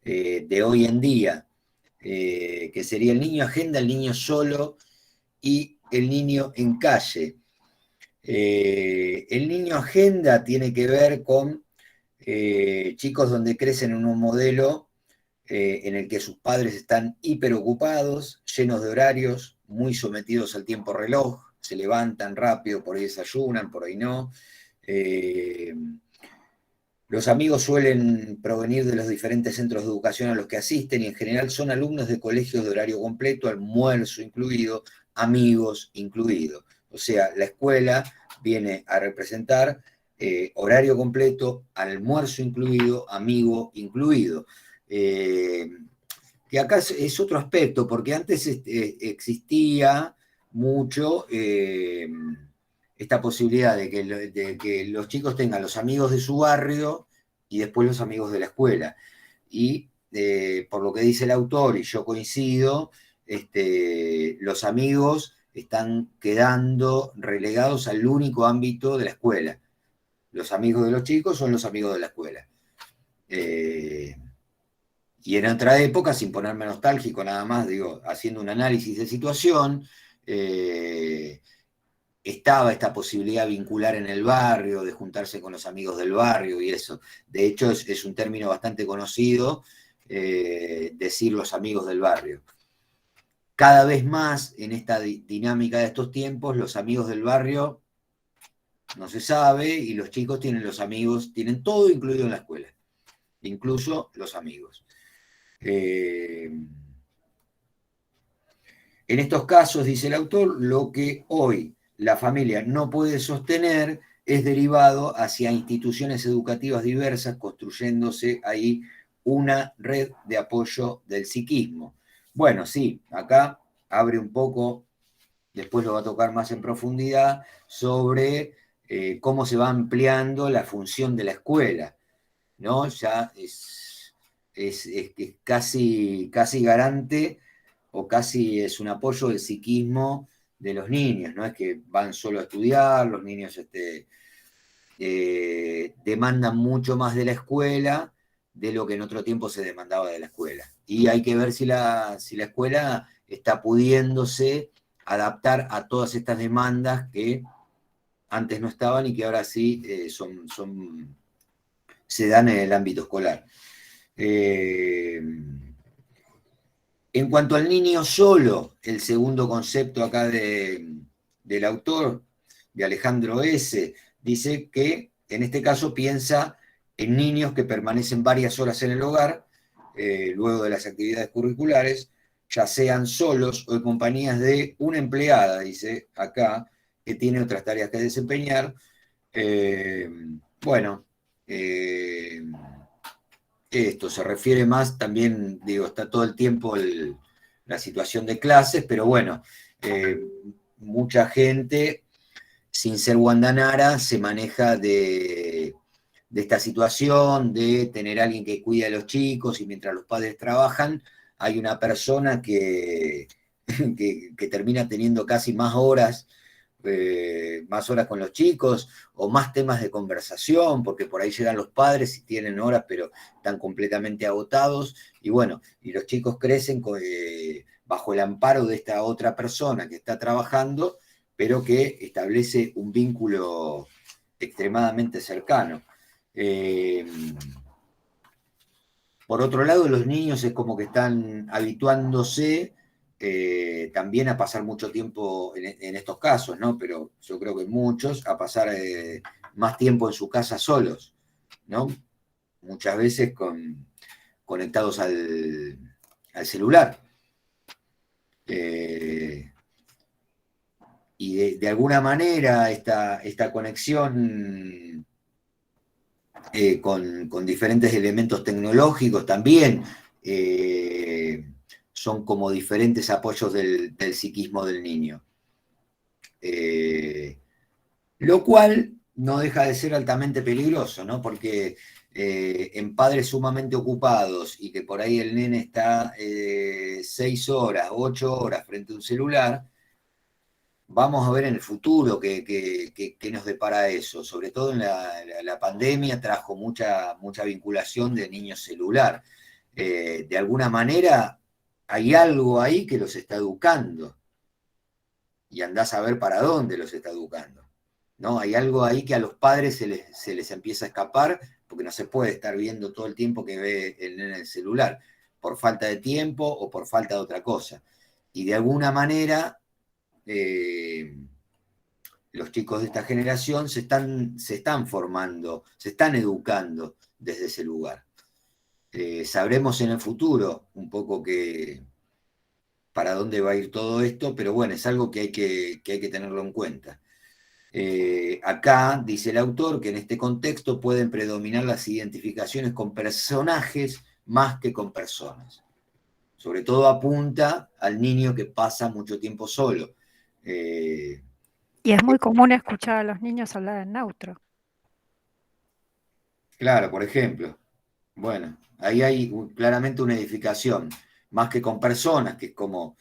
de hoy en día, que sería el niño agenda, el niño solo y el niño en calle. El niño agenda tiene que ver con chicos donde crecen en un modelo en el que sus padres están hiperocupados, llenos de horarios, muy sometidos al tiempo reloj, se levantan rápido, por ahí desayunan, por ahí no. Los amigos suelen provenir de los diferentes centros de educación a los que asisten y en general son alumnos de colegios de horario completo, almuerzo incluido, amigos incluido. O sea, la escuela viene a representar horario completo, almuerzo incluido, amigo incluido. Que acá es otro aspecto, porque antes existía mucho esta posibilidad de que los chicos tengan los amigos de su barrio y después los amigos de la escuela. Y por lo que dice el autor, y yo coincido, los amigos están quedando relegados al único ámbito de la escuela. Los amigos de los chicos son los amigos de la escuela. Y en otra época, sin ponerme nostálgico nada más, digo, haciendo un análisis de situación, estaba esta posibilidad vincular en el barrio, de juntarse con los amigos del barrio y eso. De hecho, es un término bastante conocido, decir los amigos del barrio. Cada vez más, en esta dinámica de estos tiempos, los amigos del barrio no se sabe y los chicos tienen los amigos, tienen todo incluido en la escuela, incluso los amigos. En estos casos, dice el autor, lo que hoy la familia no puede sostener es derivado hacia instituciones educativas diversas, construyéndose ahí una red de apoyo del psiquismo. Bueno, sí, acá abre un poco, después lo va a tocar más en profundidad, sobre cómo se va ampliando la función de la escuela, ¿no? Ya es casi garante o casi es un apoyo del psiquismo de los niños, no es que van solo a estudiar, los niños demandan mucho más de la escuela de lo que en otro tiempo se demandaba de la escuela. Y hay que ver si la escuela está pudiéndose adaptar a todas estas demandas que antes no estaban y que ahora sí se dan en el ámbito escolar. En cuanto al niño solo, el segundo concepto acá del autor, de Alejandro S., dice que en este caso piensa en niños que permanecen varias horas en el hogar, luego de las actividades curriculares, ya sean solos o en compañías de una empleada, dice acá, que tiene otras tareas que desempeñar. Esto se refiere más también, digo, está todo el tiempo la situación de clases, pero bueno, mucha gente, sin ser Guandanara, se maneja de esta situación, de tener a alguien que cuida a los chicos y mientras los padres trabajan, hay una persona que termina teniendo casi más horas con los chicos, o más temas de conversación, porque por ahí llegan los padres y tienen horas, pero están completamente agotados, y bueno, y los chicos crecen bajo el amparo de esta otra persona que está trabajando, pero que establece un vínculo extremadamente cercano. Por otro lado, los niños es como que están habituándose también a pasar mucho tiempo en estos casos, ¿no? Pero yo creo que muchos a pasar más tiempo en su casa solos, ¿no? Muchas veces conectados al celular. Y de alguna manera esta conexión con diferentes elementos tecnológicos también son como diferentes apoyos del psiquismo del niño. Lo cual no deja de ser altamente peligroso, ¿no? Porque en padres sumamente ocupados y que por ahí el nene está 6 horas, 8 horas frente a un celular, vamos a ver en el futuro qué nos depara eso. Sobre todo en la pandemia trajo mucha vinculación de niños celular. De alguna manera hay algo ahí que los está educando. Y andás a ver para dónde los está educando, ¿no? Hay algo ahí que a los padres se les empieza a escapar, porque no se puede estar viendo todo el tiempo que ve el nene en el celular, por falta de tiempo o por falta de otra cosa. Y de alguna manera, los chicos de esta generación se están formando, se están educando desde ese lugar. Sabremos en el futuro un poco para dónde va a ir todo esto, pero bueno, es algo que hay que tenerlo en cuenta. Acá dice el autor que en este contexto pueden predominar las identificaciones con personajes más que con personas. Sobre todo apunta al niño que pasa mucho tiempo solo. Y es muy común escuchar a los niños hablar en neutro. Claro, por ejemplo. Bueno, ahí hay claramente una edificación, más que con personas, que es como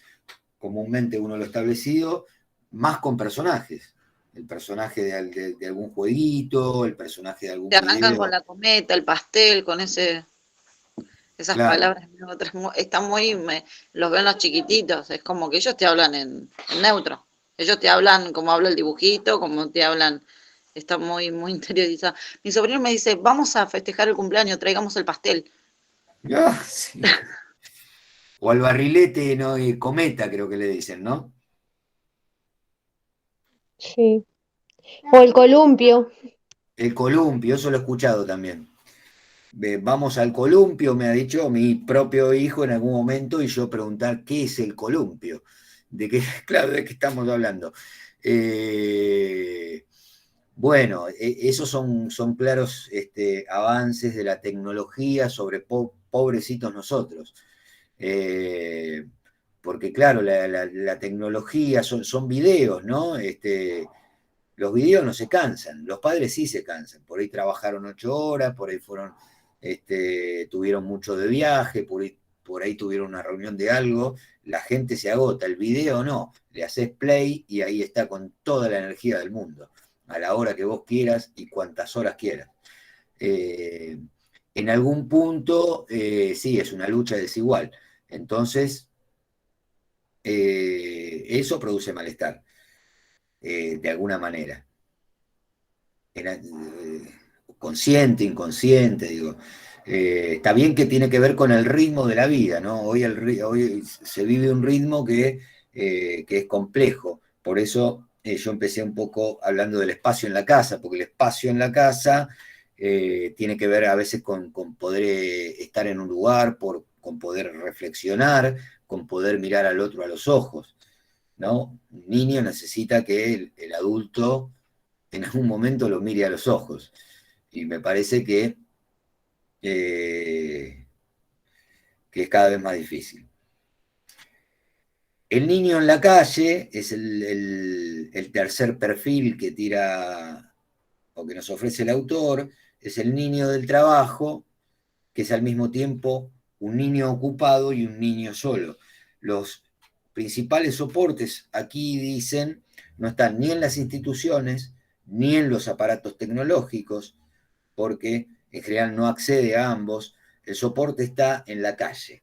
comúnmente uno lo ha establecido, más con personajes. El personaje de algún jueguito, el personaje de algún Te arrancan video. con la cometa, el pastel, con esas Claro. palabras neutras. Están los ven los chiquititos, es como que ellos te hablan en neutro. Ellos te hablan como habla el dibujito, como te hablan, está muy interiorizado. Mi sobrino me dice, vamos a festejar el cumpleaños, traigamos el pastel. Sí. O al barrilete, ¿no? Cometa, creo que le dicen, ¿no? Sí. O el columpio. El columpio, eso lo he escuchado también. Vamos al columpio, me ha dicho mi propio hijo en algún momento, y yo preguntar qué es el columpio. Claro, ¿de qué estamos hablando? Bueno, esos son claros avances de la tecnología sobre pobrecitos nosotros. Porque claro, la tecnología son videos, ¿no? Los videos no se cansan, los padres sí se cansan, por ahí trabajaron 8 horas, por ahí tuvieron mucho de viaje, por ahí tuvieron una reunión de algo, la gente se agota, el video no, le haces play y ahí está con toda la energía del mundo, a la hora que vos quieras y cuantas horas quieras. En algún punto, sí, es una lucha desigual, entonces eso produce malestar. De alguna manera. Consciente, inconsciente, digo. Está bien que tiene que ver con el ritmo de la vida, ¿no? Hoy se vive un ritmo que es complejo. Por eso yo empecé un poco hablando del espacio en la casa, porque el espacio en la casa tiene que ver a veces con poder estar en un lugar, con poder reflexionar, con poder mirar al otro a los ojos, ¿no? Un niño necesita que el adulto en algún momento lo mire a los ojos. Y me parece que es cada vez más difícil. El niño en la calle es el tercer perfil que tira o que nos ofrece el autor, es el niño del trabajo, que es al mismo tiempo un niño ocupado y un niño solo. Los principales soportes aquí dicen no están ni en las instituciones ni en los aparatos tecnológicos, porque en general no accede a ambos. El soporte está en la calle.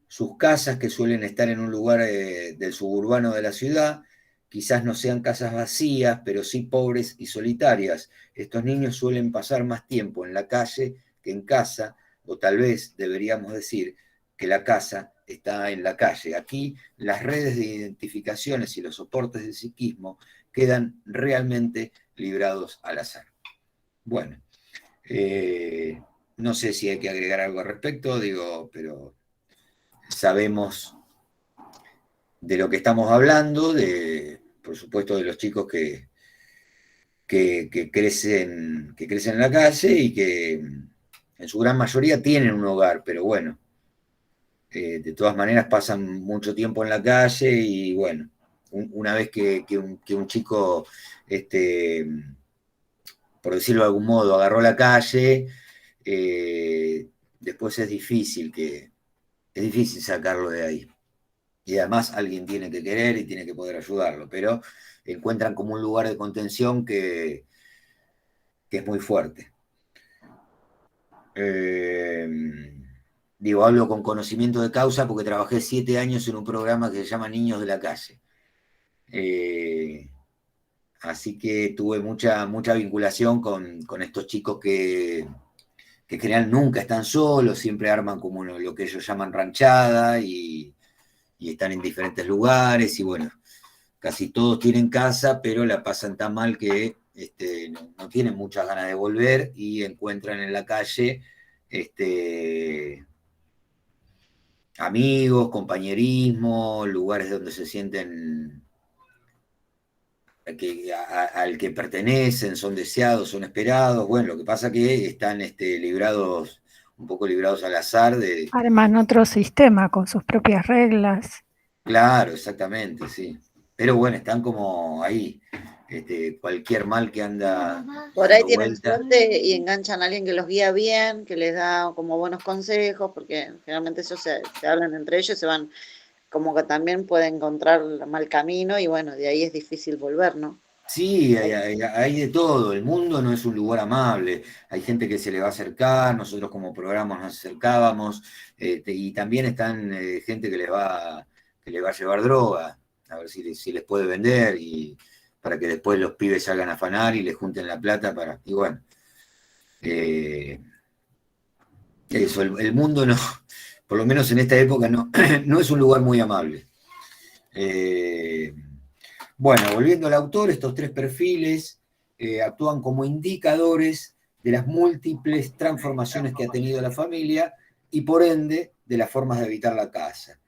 Sus casas, que suelen estar en un lugar del suburbano de la ciudad, quizás no sean casas vacías, pero sí pobres y solitarias. Estos niños suelen pasar más tiempo en la calle que en casa, o tal vez deberíamos decir que la casa está en la calle. Aquí las redes de identificaciones y los soportes del psiquismo quedan realmente librados al azar. Bueno, no sé si hay que agregar algo al respecto, pero sabemos de lo que estamos hablando, por supuesto de los chicos que crecen en la calle y que en su gran mayoría tienen un hogar, pero bueno, de todas maneras pasan mucho tiempo en la calle y bueno, una vez que un chico, por decirlo de algún modo, agarró la calle, después es difícil sacarlo de ahí. Y además alguien tiene que querer y tiene que poder ayudarlo, pero encuentran como un lugar de contención que es muy fuerte. Digo, hablo con conocimiento de causa porque trabajé 7 años en un programa que se llama Niños de la Calle. Así que tuve mucha vinculación con estos chicos que en general nunca están solos, siempre arman como lo que ellos llaman ranchada y están en diferentes lugares y bueno, casi todos tienen casa, pero la pasan tan mal que no tienen muchas ganas de volver y encuentran en la calle amigos, compañerismo, lugares donde se sienten al que pertenecen, son deseados, son esperados. Bueno, lo que pasa que están un poco librados al azar de... Arman otro sistema con sus propias reglas. Claro, exactamente, sí. Pero bueno, están como ahí. Cualquier mal que anda Por ahí dando tienen vuelta. suerte y enganchan a alguien que los guía bien, que les da como buenos consejos, porque generalmente ellos se hablan entre ellos, se van, como que también pueden encontrar el mal camino y bueno, de ahí es difícil volver, ¿no? Sí, hay de todo. El mundo no es un lugar amable. Hay gente que se le va a acercar, nosotros como programa nos acercábamos, y también están gente que le va a llevar droga, a ver si les puede vender, y para que después los pibes salgan a afanar y les junten la plata para. Y bueno, eso, el mundo no, por lo menos en esta época, no, no es un lugar muy amable. Bueno, volviendo al autor, estos 3 perfiles actúan como indicadores de las múltiples transformaciones que ha tenido la familia y por ende de las formas de habitar la casa.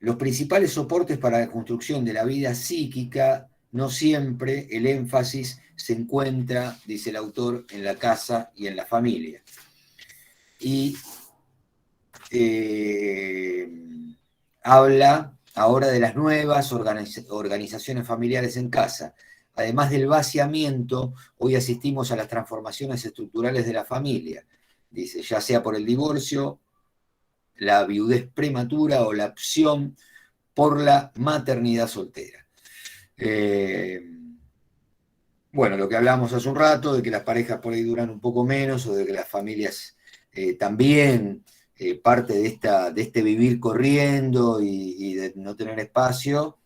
Los principales soportes para la construcción de la vida psíquica, no siempre el énfasis se encuentra, dice el autor, en la casa y en la familia. Y habla ahora de las nuevas organizaciones familiares en casa. Además del vaciamiento, hoy asistimos a las transformaciones estructurales de la familia. Dice, ya sea por el divorcio, la viudez prematura o la opción por la maternidad soltera. Bueno, lo que hablábamos hace un rato, de que las parejas por ahí duran un poco menos o de que las familias también... parte de este vivir corriendo y de no tener espacio,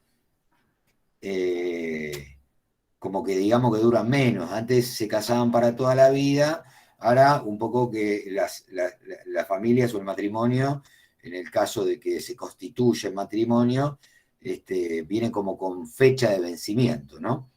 como que digamos que duran menos. Antes se casaban para toda la vida, ahora un poco que las familias o el matrimonio, en el caso de que se constituye el matrimonio, vienen como con fecha de vencimiento, ¿no?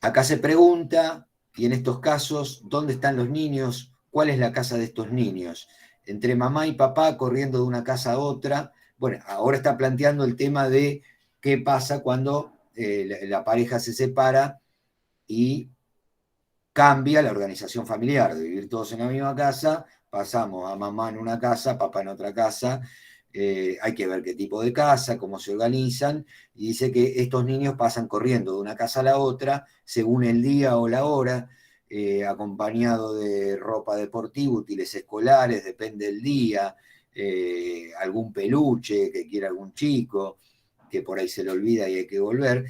Acá se pregunta, y en estos casos, ¿dónde están los niños? ¿Cuál es la casa de estos niños? Entre mamá y papá corriendo de una casa a otra. Bueno, ahora está planteando el tema de qué pasa cuando la pareja se separa y cambia la organización familiar. De vivir todos en la misma casa, pasamos a mamá en una casa, papá en otra casa. Hay que ver qué tipo de casa, cómo se organizan, y dice que estos niños pasan corriendo de una casa a la otra, según el día o la hora, acompañado de ropa deportiva, útiles escolares, depende del día, algún peluche que quiera algún chico, que por ahí se le olvida y hay que volver,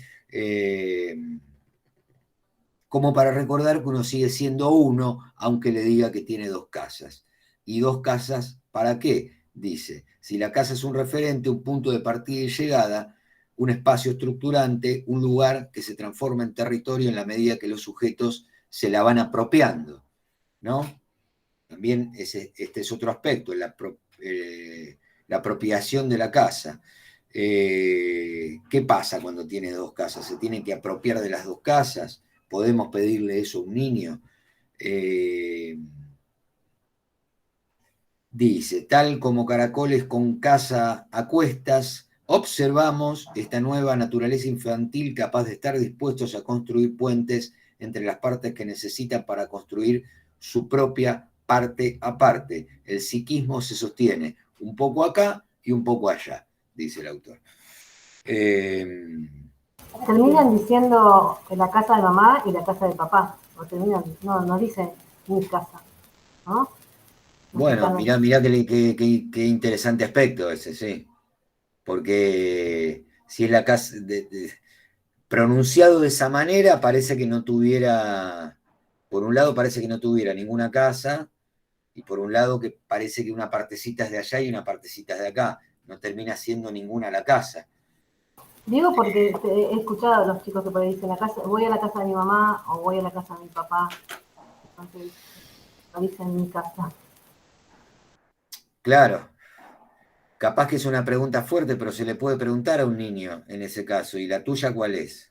como para recordar que uno sigue siendo uno, aunque le diga que tiene 2 casas. ¿Y 2 casas para qué? Dice, si la casa es un referente, un punto de partida y llegada, un espacio estructurante, un lugar que se transforma en territorio en la medida que los sujetos se la van apropiando, ¿no? También este es otro aspecto, la apropiación de la casa. ¿Qué pasa cuando tiene 2 casas? ¿Se tiene que apropiar de las 2 casas? ¿Podemos pedirle eso a un niño? Dice, tal como caracoles con casa a cuestas, observamos esta nueva naturaleza infantil capaz de estar dispuestos a construir puentes entre las partes que necesitan para construir su propia parte a parte. El psiquismo se sostiene un poco acá y un poco allá, dice el autor. Terminan diciendo que la casa de mamá y la casa de papá. O terminan, no dicen mi casa, ¿no? Bueno, mirá qué interesante aspecto ese, sí. Porque si es la casa, pronunciado de esa manera, parece que no tuviera, por un lado parece que no tuviera ninguna casa, y por un lado que parece que una partecita es de allá y una partecita es de acá. No termina siendo ninguna la casa. Digo porque he escuchado a los chicos que por ahí dicen, voy a la casa de mi mamá o voy a la casa de mi papá. Entonces, no dicen mi casa. Claro. Capaz que es una pregunta fuerte, pero se le puede preguntar a un niño en ese caso. ¿Y la tuya cuál es?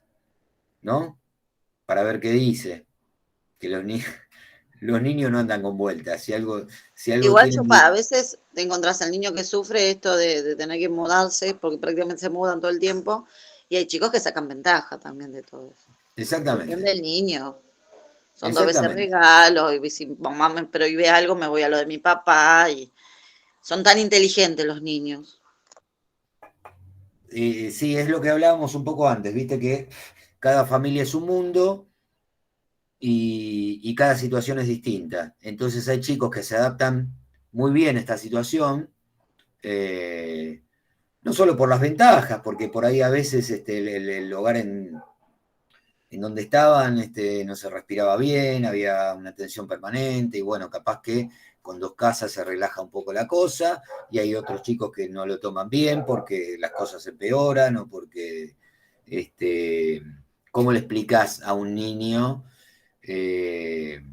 ¿No? Para ver qué dice. Que los niños no andan con vueltas. Si algo Igual tienen... a veces te encontrás al niño que sufre esto de tener que mudarse, porque prácticamente se mudan todo el tiempo, y hay chicos que sacan ventaja también de todo eso. Exactamente. Depende del niño. Son 2 veces regalos, y si mamá me prohíbe algo, me voy a lo de mi papá, y son tan inteligentes los niños. Sí, es lo que hablábamos un poco antes, viste que cada familia es un mundo y cada situación es distinta. Entonces hay chicos que se adaptan muy bien a esta situación, no solo por las ventajas, porque por ahí a veces el hogar en donde estaban no se respiraba bien, había una tensión permanente, y bueno, capaz que con 2 casas se relaja un poco la cosa, y hay otros chicos que no lo toman bien porque las cosas empeoran, o porque, ¿cómo le explicás a un niño que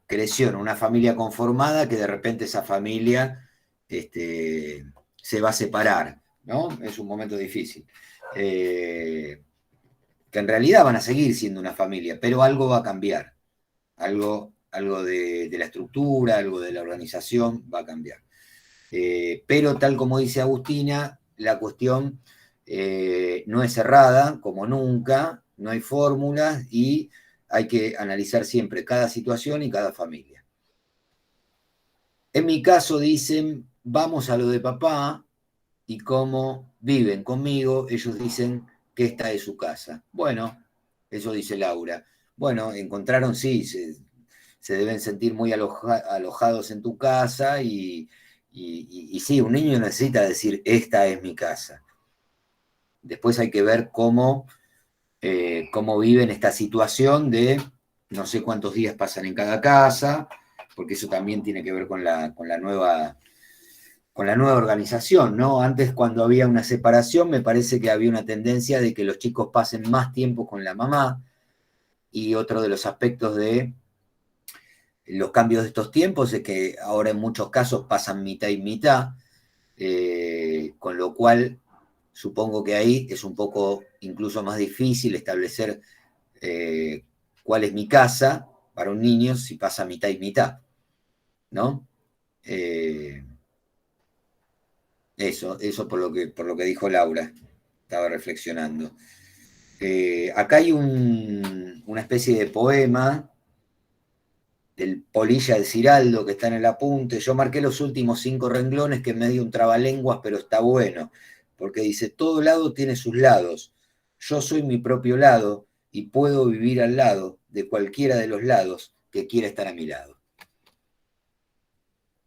creció en una familia conformada, que de repente esa familia se va a separar, ¿no? Es un momento difícil. Que en realidad van a seguir siendo una familia, pero algo va a cambiar, algo de la estructura, algo de la organización va a cambiar. Pero tal como dice Agustina, la cuestión no es cerrada, como nunca, no hay fórmulas y hay que analizar siempre cada situación y cada familia. En mi caso dicen, vamos a lo de papá y cómo viven conmigo, ellos dicen que esta es su casa. Bueno, eso dice Laura. Bueno, encontraron, sí, se deben sentir muy alojados en tu casa y sí, un niño necesita decir, esta es mi casa. Después hay que ver cómo viven esta situación de no sé cuántos días pasan en cada casa, porque eso también tiene que ver con la nueva organización, ¿no? Antes, cuando había una separación, me parece que había una tendencia de que los chicos pasen más tiempo con la mamá, y otro de los aspectos de los cambios de estos tiempos es que ahora en muchos casos pasan mitad y mitad, con lo cual supongo que ahí es un poco incluso más difícil establecer cuál es mi casa para un niño si pasa mitad y mitad, ¿no? Eso por lo que dijo Laura, estaba reflexionando. Acá hay una especie de poema del Polilla del Ciraldo que está en el apunte. Yo marqué los últimos 5 renglones, que es medio un trabalenguas, pero está bueno, porque dice, todo lado tiene sus lados. Yo soy mi propio lado y puedo vivir al lado de cualquiera de los lados que quiera estar a mi lado.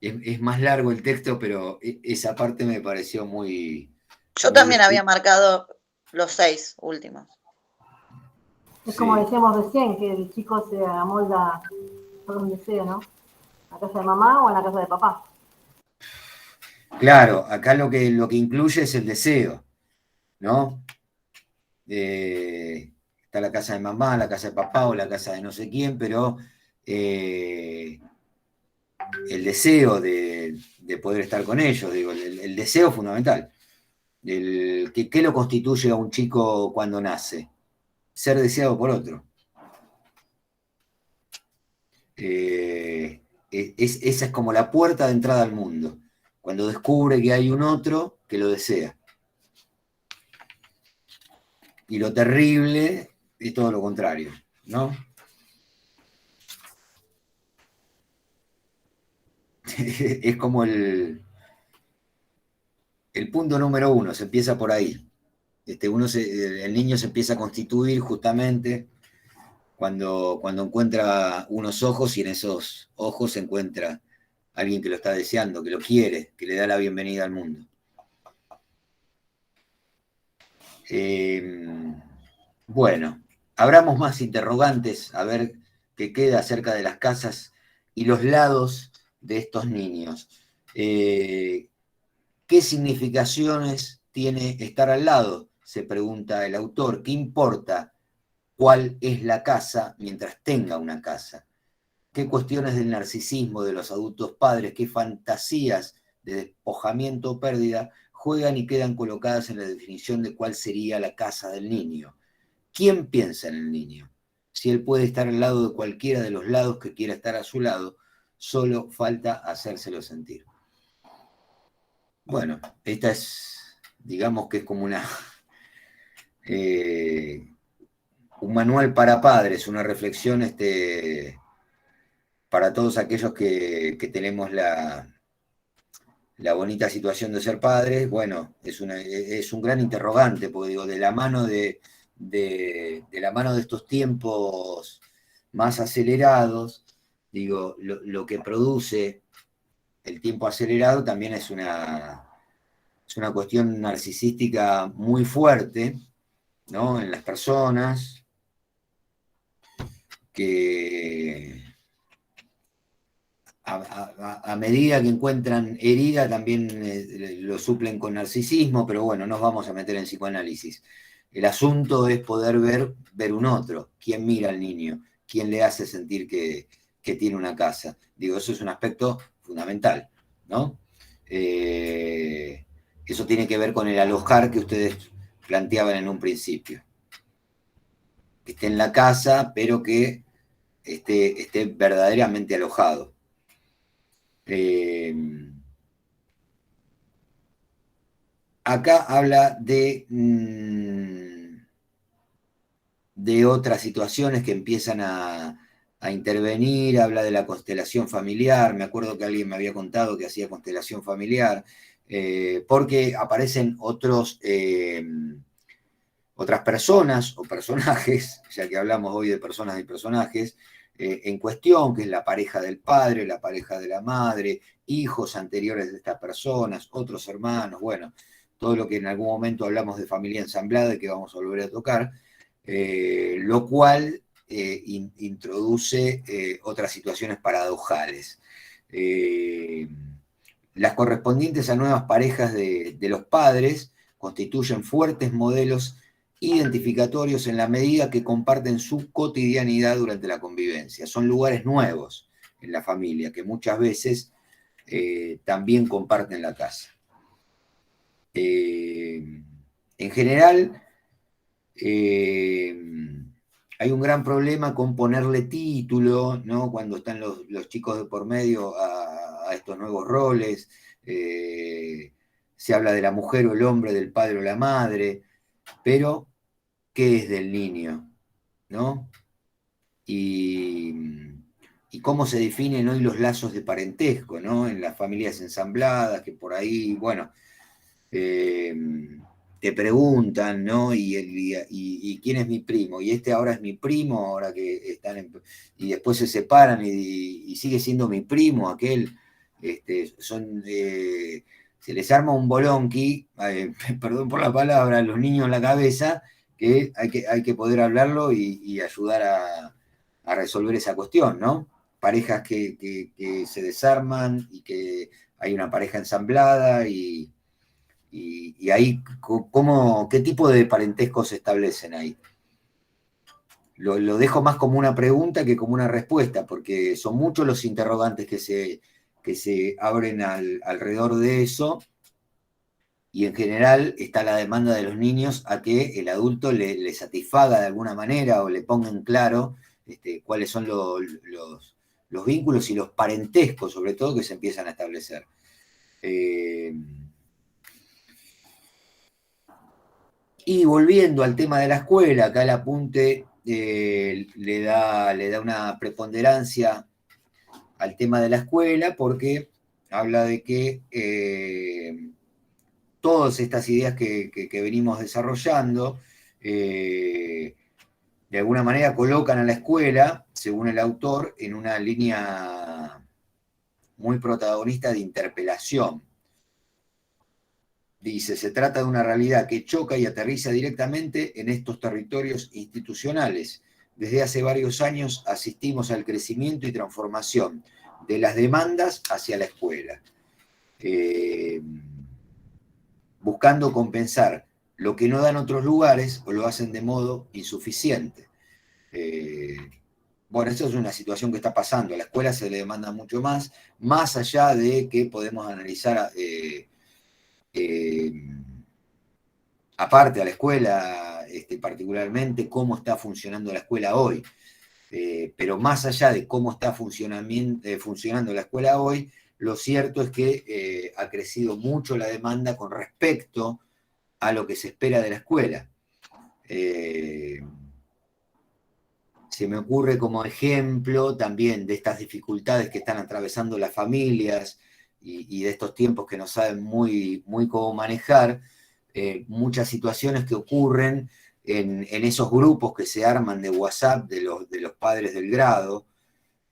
Es más largo el texto, pero esa parte me pareció muy... Yo también había marcado los 6 últimos. Es como decíamos recién, que el chico se amolda por donde sea, ¿no? ¿En la casa de mamá o en la casa de papá? Claro, acá lo que incluye es el deseo, ¿no? Está la casa de mamá, la casa de papá o la casa de no sé quién, pero el deseo de poder estar con ellos, digo, el deseo fundamental. ¿Qué lo constituye a un chico cuando nace? Ser deseado por otro. Esa es como la puerta de entrada al mundo. Cuando descubre que hay un otro, que lo desea. Y lo terrible es todo lo contrario, ¿no? Es como el punto número 1, se empieza por ahí. El niño se empieza a constituir justamente cuando encuentra unos ojos, y en esos ojos se encuentra alguien que lo está deseando, que lo quiere, que le da la bienvenida al mundo. Bueno, abramos más interrogantes, a ver qué queda acerca de las casas y los lados de estos niños. ¿Qué significaciones tiene estar al lado? Se pregunta el autor. ¿Qué importa cuál es la casa mientras tenga una casa? ¿Qué cuestiones del narcisismo de los adultos padres, qué fantasías de despojamiento o pérdida juegan y quedan colocadas en la definición de cuál sería la casa del niño? ¿Quién piensa en el niño? Si él puede estar al lado de cualquiera de los lados que quiera estar a su lado, solo falta hacérselo sentir. Bueno, esta es, digamos que es como un manual para padres, una reflexión para todos aquellos que tenemos la bonita situación de ser padres. Bueno, es un gran interrogante, porque digo, de la mano de estos tiempos más acelerados, digo, lo que produce el tiempo acelerado también es una cuestión narcisística muy fuerte, ¿no? En las personas que a medida que encuentran herida también lo suplen con narcisismo, pero bueno, nos vamos a meter en psicoanálisis. El asunto es poder ver un otro, quién mira al niño, quién le hace sentir que tiene una casa. Digo, eso es un aspecto fundamental, ¿no? Eso tiene que ver con el alojar que ustedes planteaban en un principio. Que esté en la casa, pero que esté verdaderamente alojado. Acá habla de otras situaciones que empiezan a intervenir, habla de la constelación familiar. Me acuerdo que alguien me había contado que hacía constelación familiar, porque aparecen otras personas o personajes, ya que hablamos hoy de personas y personajes, en cuestión, que es la pareja del padre, la pareja de la madre, hijos anteriores de estas personas, otros hermanos, bueno, todo lo que en algún momento hablamos de familia ensamblada y que vamos a volver a tocar, lo cual introduce otras situaciones paradojales. Las correspondientes a nuevas parejas de los padres constituyen fuertes modelos identificatorios en la medida que comparten su cotidianidad durante la convivencia. Son lugares nuevos en la familia que muchas veces también comparten la casa. En general, hay un gran problema con ponerle título, ¿no? Cuando están los chicos de por medio a estos nuevos roles. Se habla de la mujer o el hombre, del padre o la madre, pero ¿qué es del niño? ¿No? Y cómo se definen hoy los lazos de parentesco, ¿no? En las familias ensambladas, que por ahí, bueno, te preguntan, ¿no? ¿Y quién es mi primo? Y este ahora es mi primo, ahora que están y después se separan y sigue siendo mi primo, aquel. Se les arma un bolonqui, perdón por la palabra, a los niños en la cabeza, que hay que poder hablarlo y ayudar a resolver esa cuestión, ¿no? Parejas que se desarman y que hay una pareja ensamblada y ahí, ¿qué tipo de parentescos se establecen ahí? Lo dejo más como una pregunta que como una respuesta, porque son muchos los interrogantes que se abren alrededor de eso, y en general está la demanda de los niños a que el adulto le satisfaga de alguna manera o le ponga en claro cuáles son los vínculos y los parentescos, sobre todo, que se empiezan a establecer. Y volviendo al tema de la escuela, acá el apunte le da una preponderancia al tema de la escuela porque habla de que todas estas ideas que venimos desarrollando de alguna manera colocan a la escuela, según el autor, en una línea muy protagonista de interpelación. Dice, se trata de una realidad que choca y aterriza directamente en estos territorios institucionales. Desde hace varios años asistimos al crecimiento y transformación de las demandas hacia la escuela, buscando compensar lo que no dan otros lugares o lo hacen de modo insuficiente. Bueno, eso es una situación que está pasando. A la escuela se le demanda mucho más allá de que podemos analizar aparte a la escuela, particularmente cómo está funcionando la escuela hoy. Pero más allá de cómo está funcionando la escuela hoy, lo cierto es que ha crecido mucho la demanda con respecto a lo que se espera de la escuela. Se me ocurre como ejemplo también de estas dificultades que están atravesando las familias y de estos tiempos que no saben muy cómo manejar, muchas situaciones que ocurren en esos grupos que se arman de WhatsApp de los padres del grado.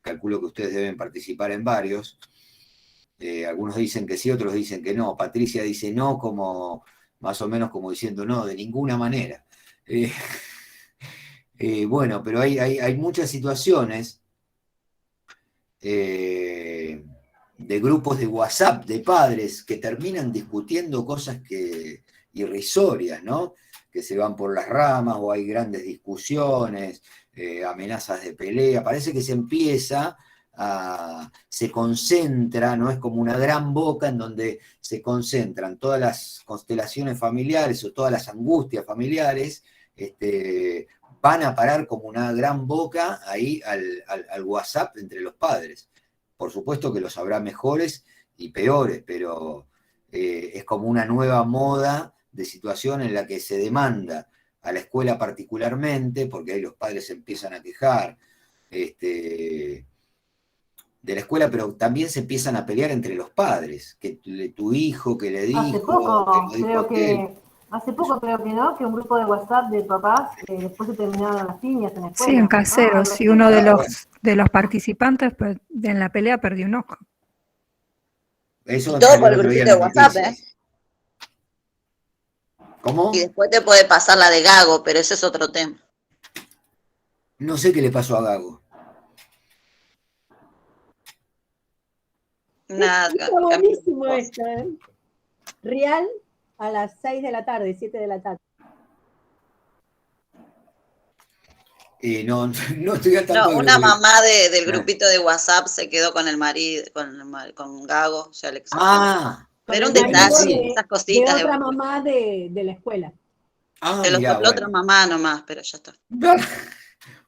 Calculo que ustedes deben participar en varios. Algunos dicen que sí, otros dicen que no. Patricia dice no, como más o menos como diciendo no, de ninguna manera. Bueno, pero hay muchas situaciones de grupos de WhatsApp de padres que terminan discutiendo cosas irrisorias, ¿no? Que se van por las ramas o hay grandes discusiones, amenazas de pelea. Parece que se concentra, ¿no? Es como una gran boca en donde se concentran todas las constelaciones familiares o todas las angustias familiares, van a parar como una gran boca ahí al WhatsApp entre los padres. Por supuesto que los habrá mejores y peores, pero es como una nueva moda de situación en la que se demanda a la escuela particularmente, porque ahí los padres se empiezan a quejar de la escuela, pero también se empiezan a pelear entre los padres, que tu hijo, que le dijo, Hace poco creo que no, que un grupo de WhatsApp de papás después se terminaron las piñas en la escuela. Sí, en caseros, ¿no? y uno de los participantes en la pelea perdió un ojo. Eso y todo por el grupito de WhatsApp, ¿Cómo? Y después te puede pasar la de Gago, pero ese es otro tema. No sé qué le pasó a Gago. Nada. Está buenísimo esto, ¿eh? Real a las 6 de la tarde, 7 de la tarde. No estoy al tanto. No, una mamá del grupito de WhatsApp se quedó con el marido, con Gago, o sea, le pero un detalle, esas cositas. De otra mamá de la escuela. Se los habló otra mamá nomás, pero ya está.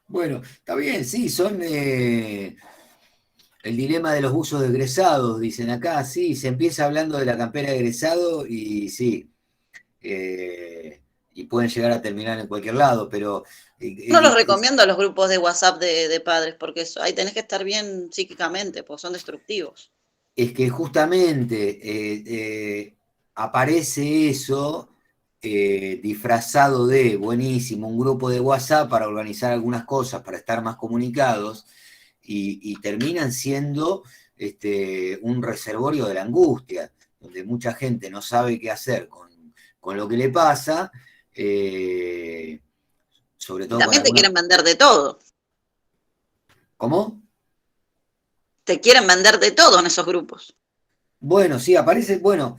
Bueno, está bien, sí, son el dilema de los buzos de egresados, dicen acá, sí, se empieza hablando de la campera de egresado y sí, y pueden llegar a terminar en cualquier lado, pero... No los recomiendo a los grupos de WhatsApp de padres, porque ahí tenés que estar bien psíquicamente, porque son destructivos. Es que justamente aparece eso disfrazado de, buenísimo, un grupo de WhatsApp para organizar algunas cosas, para estar más comunicados, y terminan siendo un reservorio de la angustia, donde mucha gente no sabe qué hacer con lo que le pasa, sobre todo... También te quieren vender de todo. ¿Cómo? Te quieren vender de todo en esos grupos. Bueno, sí, aparece, bueno,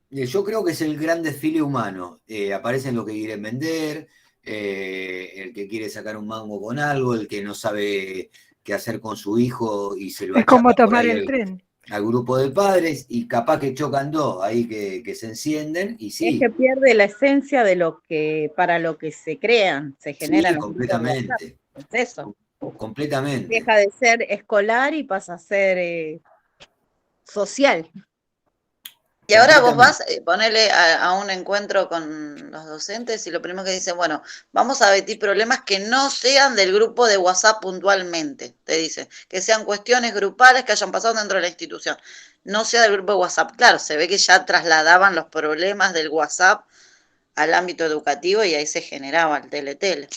yo creo que es el gran desfile humano. Aparecen los que quieren vender, el que quiere sacar un mango con algo, el que no sabe qué hacer con su hijo y se lo Es como tomar el tren. Al grupo de padres y capaz que chocan dos ahí que se encienden y sí. Es que pierde la esencia de lo que, para lo que se crean, se generan. Sí, completamente. Es eso. Completamente. Deja de ser escolar y pasa a ser social. Y ahora vos vas, ponele a un encuentro con los docentes y lo primero que dicen, bueno, vamos a debatir problemas que no sean del grupo de WhatsApp puntualmente, te dicen, que sean cuestiones grupales que hayan pasado dentro de la institución, no sea del grupo de WhatsApp. Claro, se ve que ya trasladaban los problemas del WhatsApp al ámbito educativo y ahí se generaba el tele-tele.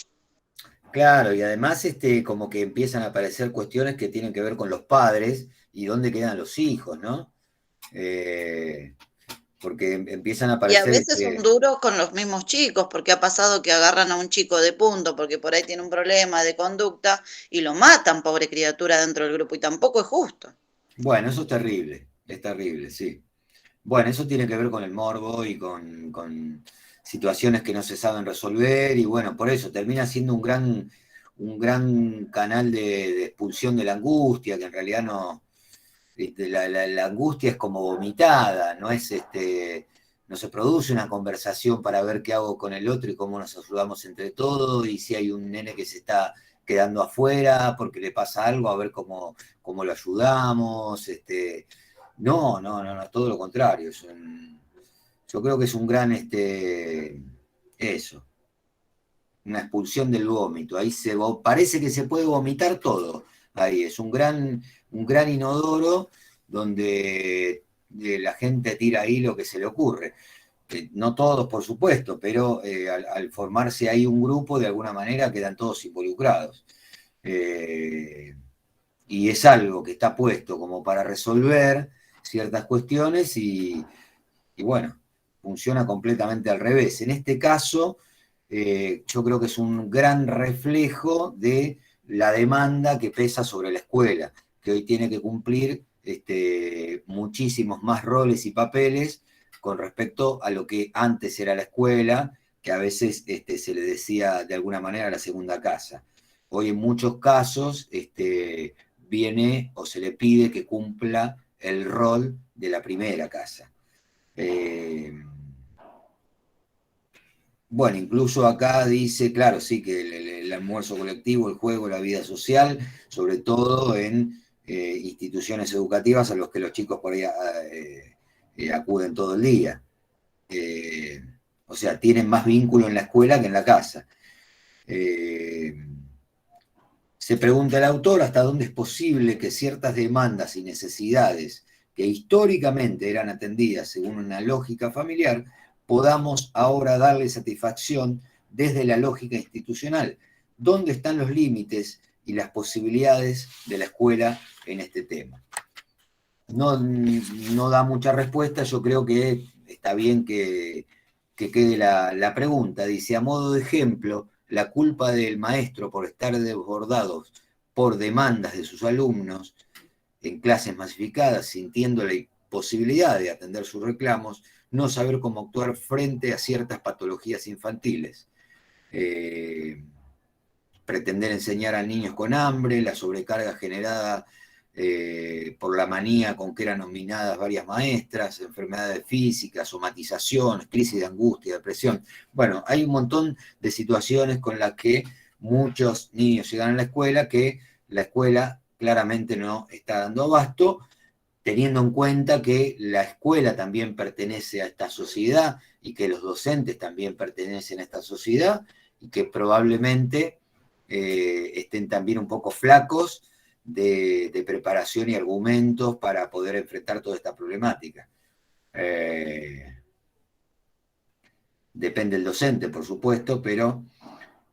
Claro, y además como que empiezan a aparecer cuestiones que tienen que ver con los padres y dónde quedan los hijos, ¿no? Porque empiezan a Y a aparecer... veces son duros con los mismos chicos, porque ha pasado que agarran a un chico de punto, porque por ahí tiene un problema de conducta, y lo matan, pobre criatura, dentro del grupo, y tampoco es justo. Bueno, eso es terrible, sí. Bueno, eso tiene que ver con el morbo y con situaciones que no se saben resolver, y bueno, por eso termina siendo un gran canal de expulsión de la angustia, que en realidad no... La angustia es como vomitada, no es no se produce una conversación para ver qué hago con el otro y cómo nos ayudamos entre todos, y si hay un nene que se está quedando afuera porque le pasa algo, a ver cómo lo ayudamos. No, todo lo contrario. Yo creo que es un gran, eso, una expulsión del vómito. Ahí parece que se puede vomitar todo. Ahí es un gran inodoro donde la gente tira ahí lo que se le ocurre. No todos, por supuesto, pero al formarse ahí un grupo, de alguna manera quedan todos involucrados. Y es algo que está puesto como para resolver ciertas cuestiones y bueno, funciona completamente al revés. En este caso, yo creo que es un gran reflejo de la demanda que pesa sobre la escuela, que hoy tiene que cumplir muchísimos más roles y papeles con respecto a lo que antes era la escuela, que a veces se le decía de alguna manera la segunda casa. Hoy en muchos casos viene o se le pide que cumpla el rol de la primera casa. Bueno, incluso acá dice, claro, sí, que el almuerzo colectivo, el juego, la vida social, sobre todo en instituciones educativas a los que los chicos por ahí acuden todo el día. O sea, tienen más vínculo en la escuela que en la casa. Se pregunta el autor hasta dónde es posible que ciertas demandas y necesidades que históricamente eran atendidas según una lógica familiar, podamos ahora darle satisfacción desde la lógica institucional. ¿Dónde están los límites y las posibilidades de la escuela en este tema? No da mucha respuesta, yo creo que está bien que quede la pregunta. Dice, a modo de ejemplo, la culpa del maestro por estar desbordados por demandas de sus alumnos en clases masificadas, sintiendo la imposibilidad de atender sus reclamos, no saber cómo actuar frente a ciertas patologías infantiles. Pretender enseñar a niños con hambre, la sobrecarga generada por la manía con que eran nominadas varias maestras, enfermedades físicas, somatizaciones, crisis de angustia, depresión. Bueno, hay un montón de situaciones con las que muchos niños llegan a la escuela que la escuela claramente no está dando abasto, teniendo en cuenta que la escuela también pertenece a esta sociedad y que los docentes también pertenecen a esta sociedad y que probablemente estén también un poco flacos de preparación y argumentos para poder enfrentar toda esta problemática. Depende del docente, por supuesto, pero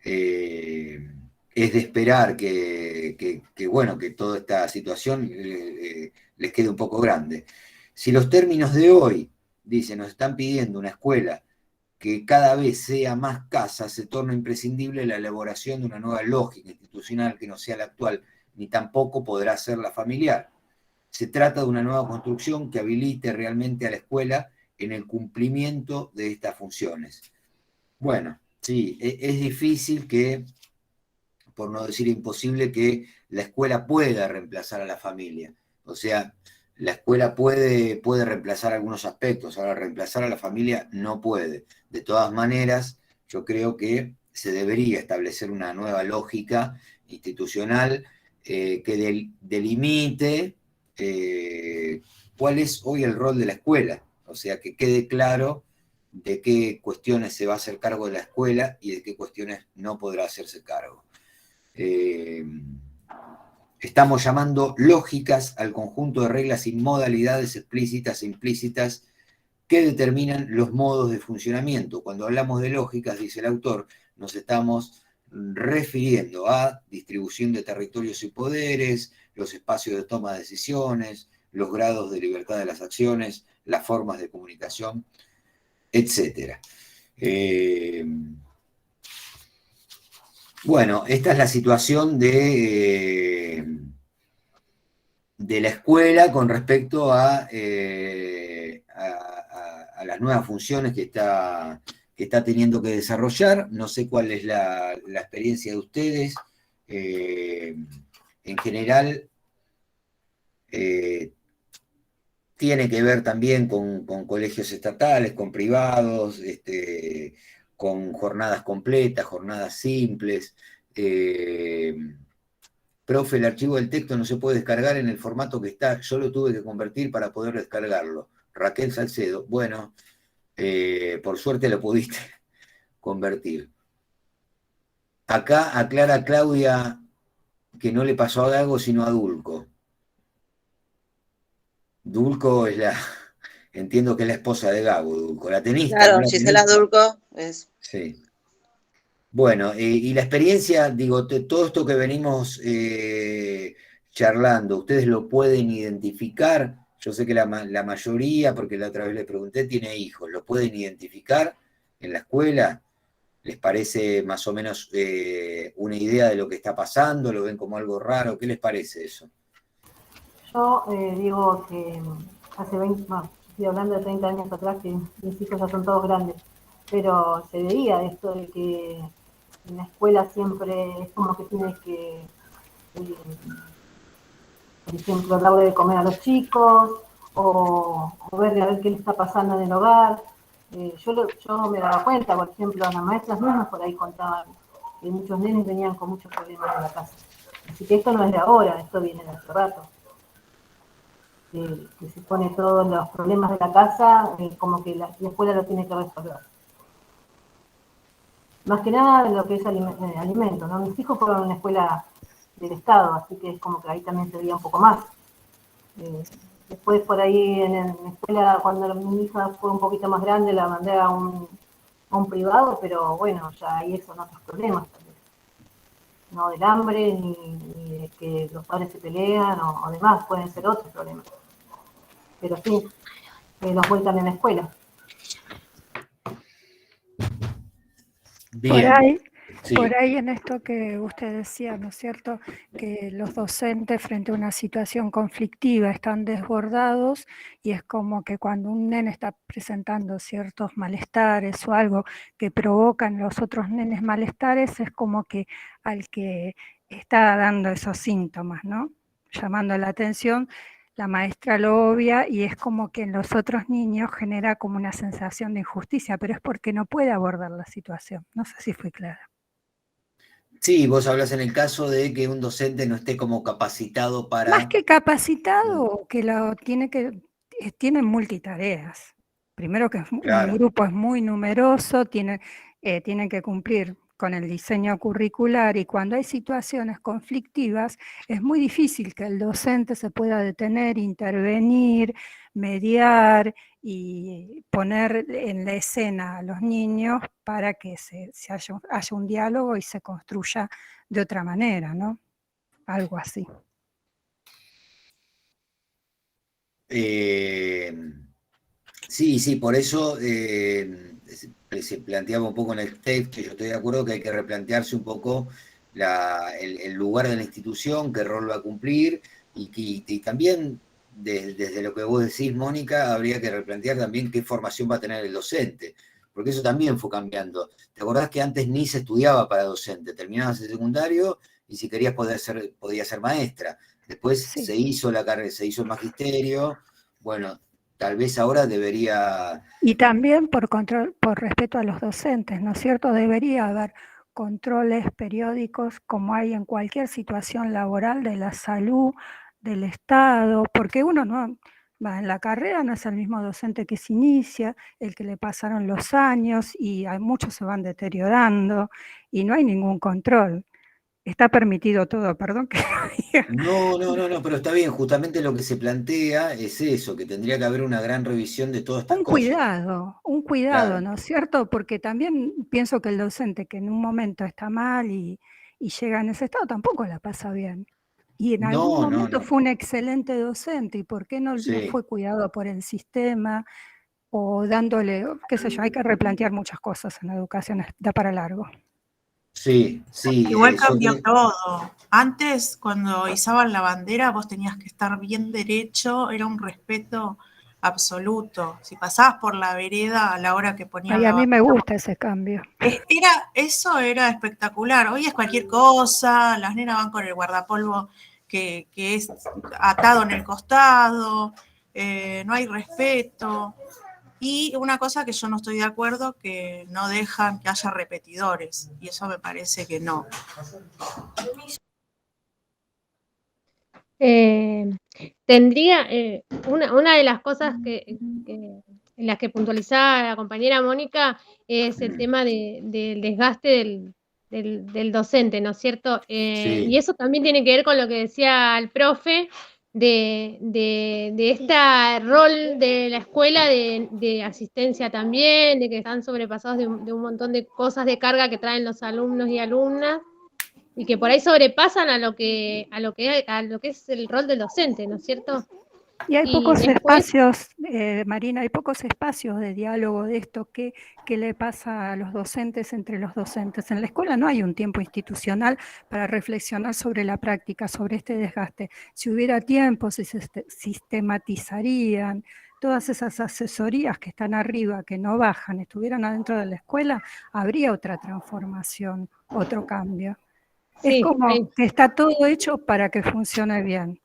es de esperar que toda esta situación les quede un poco grande. Si los términos de hoy, dice, nos están pidiendo una escuela que cada vez sea más casa, se torna imprescindible la elaboración de una nueva lógica institucional que no sea la actual, ni tampoco podrá ser la familiar. Se trata de una nueva construcción que habilite realmente a la escuela en el cumplimiento de estas funciones. Bueno, sí, es difícil que, por no decir imposible, que la escuela pueda reemplazar a la familia. O sea, la escuela puede reemplazar algunos aspectos, ahora reemplazar a la familia no puede. De todas maneras, yo creo que se debería establecer una nueva lógica institucional que delimite cuál es hoy el rol de la escuela O sea, que quede claro de qué cuestiones se va a hacer cargo de la escuela y de qué cuestiones no podrá hacerse cargo. Estamos llamando lógicas al conjunto de reglas y modalidades explícitas e implícitas que determinan los modos de funcionamiento. Cuando hablamos de lógicas, dice el autor, nos estamos refiriendo a distribución de territorios y poderes, los espacios de toma de decisiones, los grados de libertad de las acciones, las formas de comunicación, etc. Bueno, esta es la situación de la escuela con respecto a las nuevas funciones que está teniendo que desarrollar. No sé cuál es la experiencia de ustedes. En general, tiene que ver también con colegios estatales, con privados, con jornadas completas, jornadas simples. Profe, el archivo del texto no se puede descargar en el formato que está, yo lo tuve que convertir para poder descargarlo. Raquel Salcedo, bueno, por suerte lo pudiste convertir. Acá aclara Claudia que no le pasó a Gago sino a Dulco. Dulco es entiendo que es la esposa de Gago, Dulco, la tenista. Claro, ¿No? Gisela Dulco es. Sí. Bueno, y la experiencia, digo, todo esto que venimos charlando, ¿ustedes lo pueden identificar? Yo sé que la mayoría, porque la otra vez les pregunté, tiene hijos, ¿lo pueden identificar en la escuela? ¿Les parece más o menos una idea de lo que está pasando? ¿Lo ven como algo raro? ¿Qué les parece eso? Yo digo que hace 20, bueno, estoy hablando de 30 años atrás, que mis hijos ya son todos grandes, pero se veía esto de que en la escuela siempre es como que tienes que, por ejemplo, darle de comer a los chicos, o ver a ver qué le está pasando en el hogar. Yo me daba cuenta, por ejemplo, las maestras mismas por ahí contaban que muchos nenes venían con muchos problemas en la casa. Así que esto no es de ahora, esto viene de hace rato. Que se pone todos los problemas de la casa, como que la escuela lo tiene que resolver. Más que nada lo que es alimento, ¿no? Mis hijos fueron a una escuela del Estado, así que es como que ahí también se veía un poco más. Después por ahí en la escuela, cuando mi hija fue un poquito más grande, la mandé a un privado, pero bueno, ya ahí son otros problemas también. No del hambre, ni de que los padres se pelean o demás, pueden ser otros problemas. Pero sí, los vuelcan en la escuela. Bien. Por ahí en esto que usted decía, ¿no es cierto?, que los docentes frente a una situación conflictiva están desbordados y es como que cuando un nene está presentando ciertos malestares o algo que provocan los otros nenes malestares, es como que al que está dando esos síntomas, ¿no?, llamando la atención, la maestra lo obvia y es como que en los otros niños genera como una sensación de injusticia, pero es porque no puede abordar la situación. No sé si fui clara. Sí, vos hablas en el caso de que un docente no esté como capacitado para... Más que capacitado, que tiene multitareas. Primero que Claro. un grupo es muy numeroso, tienen que cumplir con el diseño curricular y cuando hay situaciones conflictivas es muy difícil que el docente se pueda detener, intervenir, mediar y poner en la escena a los niños para que haya un diálogo y se construya de otra manera, ¿no? Algo así. Sí, por eso se planteaba un poco en el texto, yo estoy de acuerdo que hay que replantearse un poco el lugar de la institución, qué rol va a cumplir, y también desde lo que vos decís, Mónica, habría que replantear también qué formación va a tener el docente, porque eso también fue cambiando. ¿Te acordás que antes ni se estudiaba para docente? Terminabas el secundario y si querías podías ser maestra. Después Sí. se hizo la carrera, se hizo el magisterio. Bueno, tal vez ahora debería... Y también por respeto a los docentes, ¿no es cierto? Debería haber controles periódicos como hay en cualquier situación laboral de la salud, del Estado, porque uno En la carrera no es el mismo docente que se inicia, el que le pasaron los años y hay muchos se van deteriorando y no hay ningún control. Está permitido todo, perdón que lo diga. No, pero está bien, justamente lo que se plantea es eso, que tendría que haber una gran revisión de todas estas cosas. Un cuidado, Claro. ¿no es cierto? Porque también pienso que el docente que en un momento está mal y llega en ese estado tampoco la pasa bien. Y en algún momento fue un excelente docente, ¿y por qué no Sí. fue cuidado por el sistema? O dándole, qué sé yo, hay que replantear muchas cosas en la educación, da para largo. Sí. Igual cambió todo. Antes, cuando izaban la bandera, vos tenías que estar bien derecho, era un respeto absoluto. Si pasabas por la vereda a la hora que ponían Ay, a la mí me bandera, gusta ese cambio. eso era espectacular. Hoy es cualquier cosa, las nenas van con el guardapolvo que es atado en el costado, no hay respeto. Y una cosa que yo no estoy de acuerdo, que no dejan que haya repetidores, y eso me parece que no. Tendría una de las cosas en las que puntualizaba la compañera Mónica es el tema del desgaste del docente, ¿no es cierto? Sí. Y eso también tiene que ver con lo que decía el profe de este rol de la escuela de asistencia también, de que están sobrepasados de un montón de cosas de carga que traen los alumnos y alumnas, y que por ahí sobrepasan a lo que es el rol del docente, ¿no es cierto? Y hay Y pocos después, espacios, Marina, hay pocos espacios de diálogo de esto. ¿Qué le pasa a los docentes entre los docentes? En la escuela no hay un tiempo institucional para reflexionar sobre la práctica, sobre este desgaste. Si hubiera tiempo, se sistematizarían todas esas asesorías que están arriba, que no bajan, estuvieran adentro de la escuela, habría otra transformación, otro cambio. Sí, es como que está todo hecho para que funcione bien.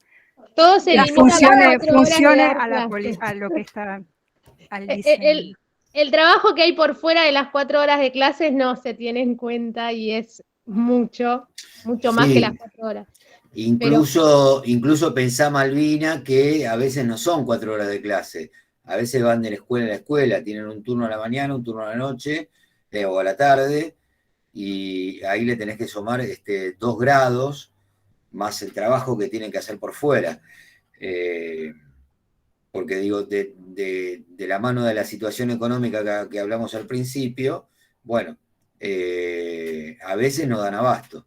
todo se limita Funcione a las 4 horas de dar a lo que está al clase. diseño. El trabajo que hay por fuera de las 4 horas de clases no se tiene en cuenta y es mucho más que las 4 horas. Incluso pensá, Malvina, que a veces no son 4 horas de clase. A veces van de la escuela a la escuela, tienen un turno a la mañana, un turno a la noche o a la tarde, y ahí le tenés que sumar 2 grados más el trabajo que tienen que hacer por fuera. Porque digo, de la mano de la situación económica que hablamos al principio, bueno, a veces no dan abasto.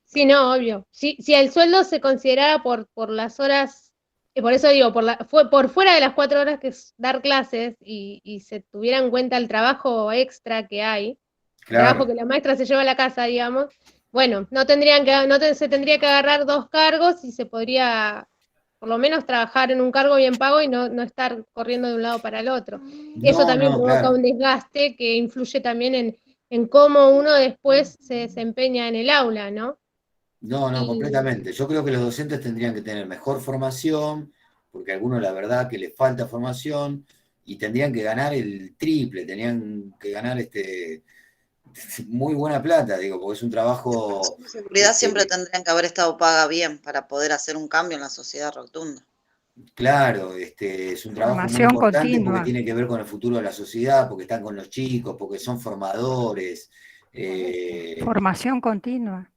Sí, no, obvio. Si el sueldo se considerara por las horas, por eso digo, por fuera de las 4 horas que es dar clases y se tuviera en cuenta el trabajo extra que hay, Claro. trabajo que la maestra se lleva a la casa, digamos, bueno, se tendría que agarrar 2 cargos y se podría por lo menos trabajar en un cargo bien pago y no estar corriendo de un lado para el otro. Eso también provoca claro. un desgaste que influye también en cómo uno después se desempeña en el aula, ¿no? No, completamente. Yo creo que los docentes tendrían que tener mejor formación, porque a algunos la verdad que les falta formación, y tendrían que ganar el triple, tenían que ganar muy buena plata, digo, porque es un trabajo... Seguridad siempre tendrían que haber estado paga bien para poder hacer un cambio en la sociedad rotunda. Claro, es un trabajo muy Formación importante continua. porque tiene que ver con el futuro de la sociedad, porque están con los chicos, porque son formadores. Formación continua,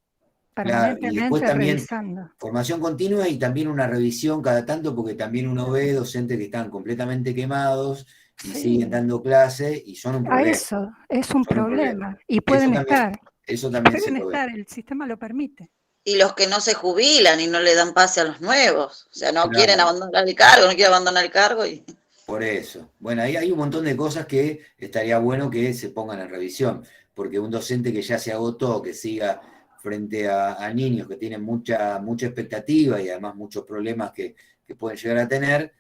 Claro, y después permanentemente también revisando. formación continua y también una revisión cada tanto, porque también uno ve docentes que están completamente quemados y siguen dando clase y son un A problema. eso, es un Son un problema. Y pueden estar. Eso también se Pueden lo ve. estar, el sistema lo permite. Y los que no se jubilan y no le dan pase a los nuevos. O sea, no Claro. quieren abandonar el cargo, no quieren abandonar el cargo. Por eso. Bueno, ahí hay un montón de cosas que estaría bueno que se pongan en revisión, porque un docente que ya se agotó, que siga frente a niños que tienen mucha expectativa y además muchos problemas que pueden llegar a tener,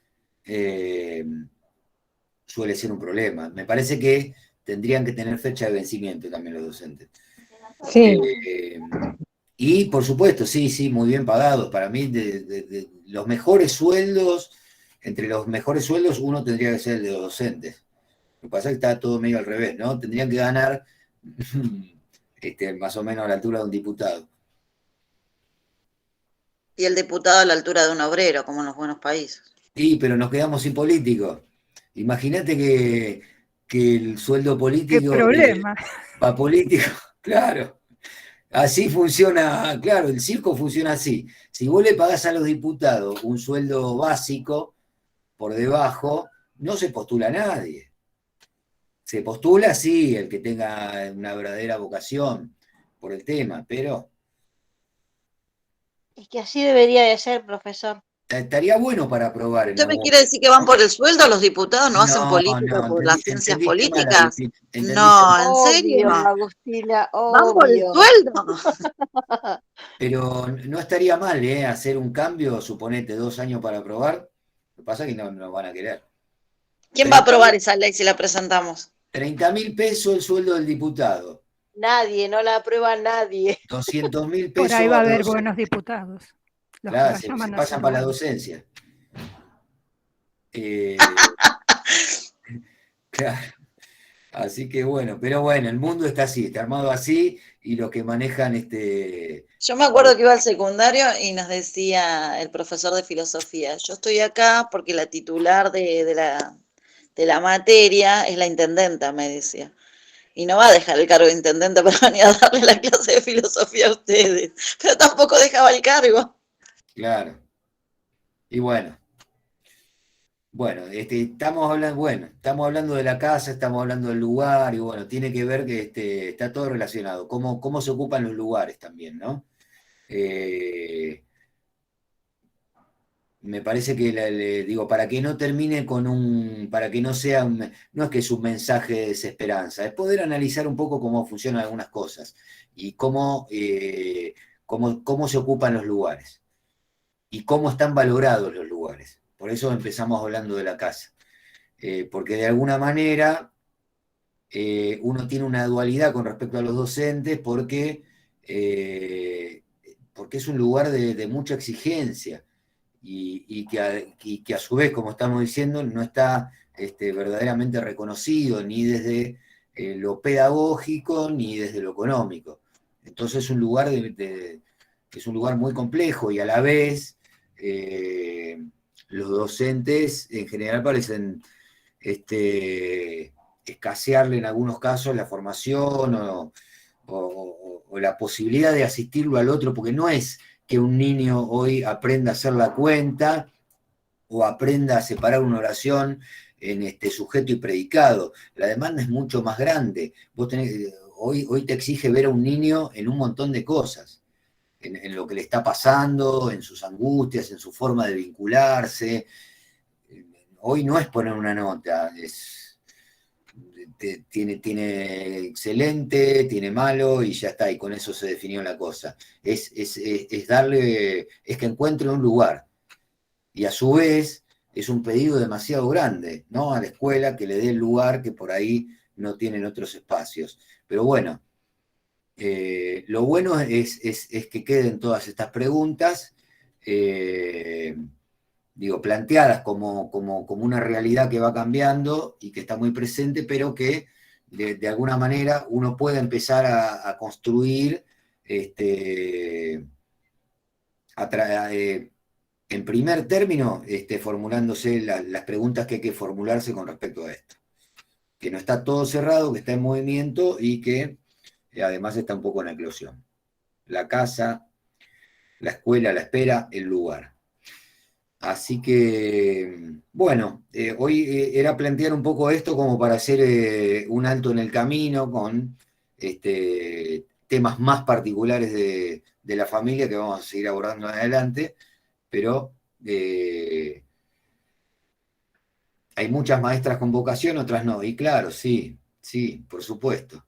suele ser un problema. Me parece que tendrían que tener fecha de vencimiento también los docentes. Sí. Y por supuesto, sí, muy bien pagados. Para mí, de los mejores sueldos, entre los mejores sueldos, uno tendría que ser el de los docentes. Lo que pasa es que está todo medio al revés, ¿no? Tendrían que ganar más o menos a la altura de un diputado. Y el diputado a la altura de un obrero, como en los buenos países. Sí, pero nos quedamos sin políticos. Imagínate que el sueldo ¿Qué político, problema? para políticos, claro, así funciona, claro, el circo funciona así. Si vos le pagás a los diputados un sueldo básico por debajo, no se postula nadie. Se postula, sí, el que tenga una verdadera vocación por el tema, pero Es que así debería de ser, profesor. estaría bueno para aprobar en ¿Usted me algún quiere decir que van por el sueldo los diputados, no hacen No, política no, por las ciencias entendiste mal, políticas? Agustín, entendiste No, mal. ¿en serio? Obvio, Agustina, ¿Van por el obvio. sueldo? Pero no estaría mal, hacer un cambio, suponete 2 años para aprobar. Lo que pasa es que no van a querer. ¿Quién va a 30 aprobar esa ley si la presentamos? 30.000 pesos el sueldo del diputado, Nadie, no la aprueba nadie. 200.000 Por pesos ahí va a a haber los buenos diputados, los que claro, la se llaman a pasan ser para la buenos. docencia. Eh, claro. Así que bueno, pero bueno, el mundo está así, está armado así, y los que manejan Yo me acuerdo que iba al secundario y nos decía el profesor de filosofía, yo estoy acá porque la titular de la materia es la intendenta, me decía. Y no va a dejar el cargo de intendente para venir a darle la clase de filosofía a ustedes, pero tampoco dejaba el cargo. claro. Y bueno, estamos hablando de la casa, estamos hablando del lugar, y bueno, tiene que ver que está todo relacionado, cómo se ocupan los lugares también, ¿no? Me parece que, digo, para que no termine para que no sea no es que es un mensaje de desesperanza, es poder analizar un poco cómo funcionan algunas cosas y cómo se ocupan los lugares y cómo están valorados los lugares. Por eso empezamos hablando de la casa. Porque de alguna manera uno tiene una dualidad con respecto a los docentes porque es un lugar de mucha exigencia y que a su vez, como estamos diciendo, no está verdaderamente reconocido ni desde lo pedagógico ni desde lo económico. Entonces es un lugar, es un lugar muy complejo y a la vez los docentes en general parecen escasearle en algunos casos la formación o la posibilidad de asistirlo al otro, porque no es que un niño hoy aprenda a hacer la cuenta o aprenda a separar una oración en sujeto y predicado. La demanda es mucho más grande. Hoy te exige ver a un niño en un montón de cosas, en lo que le está pasando, en sus angustias, en su forma de vincularse. Hoy no es poner una nota, tiene excelente, tiene malo y ya está, y con eso se definió la cosa. Es que encuentre un lugar. Y a su vez es un pedido demasiado grande, ¿no? A la escuela que le dé el lugar que por ahí no tienen otros espacios. Pero bueno, lo bueno es que queden todas estas preguntas, planteadas como una realidad que va cambiando y que está muy presente, pero que de alguna manera uno puede empezar a construir en primer término, formulándose las preguntas que hay que formularse con respecto a esto. Que no está todo cerrado, que está en movimiento y que además está un poco en eclosión. La casa, la escuela, la espera, el lugar. Así que, bueno, hoy era plantear un poco esto como para hacer un alto en el camino con temas más particulares de la familia que vamos a seguir abordando en adelante, pero hay muchas maestras con vocación, otras no, y claro, sí, por supuesto.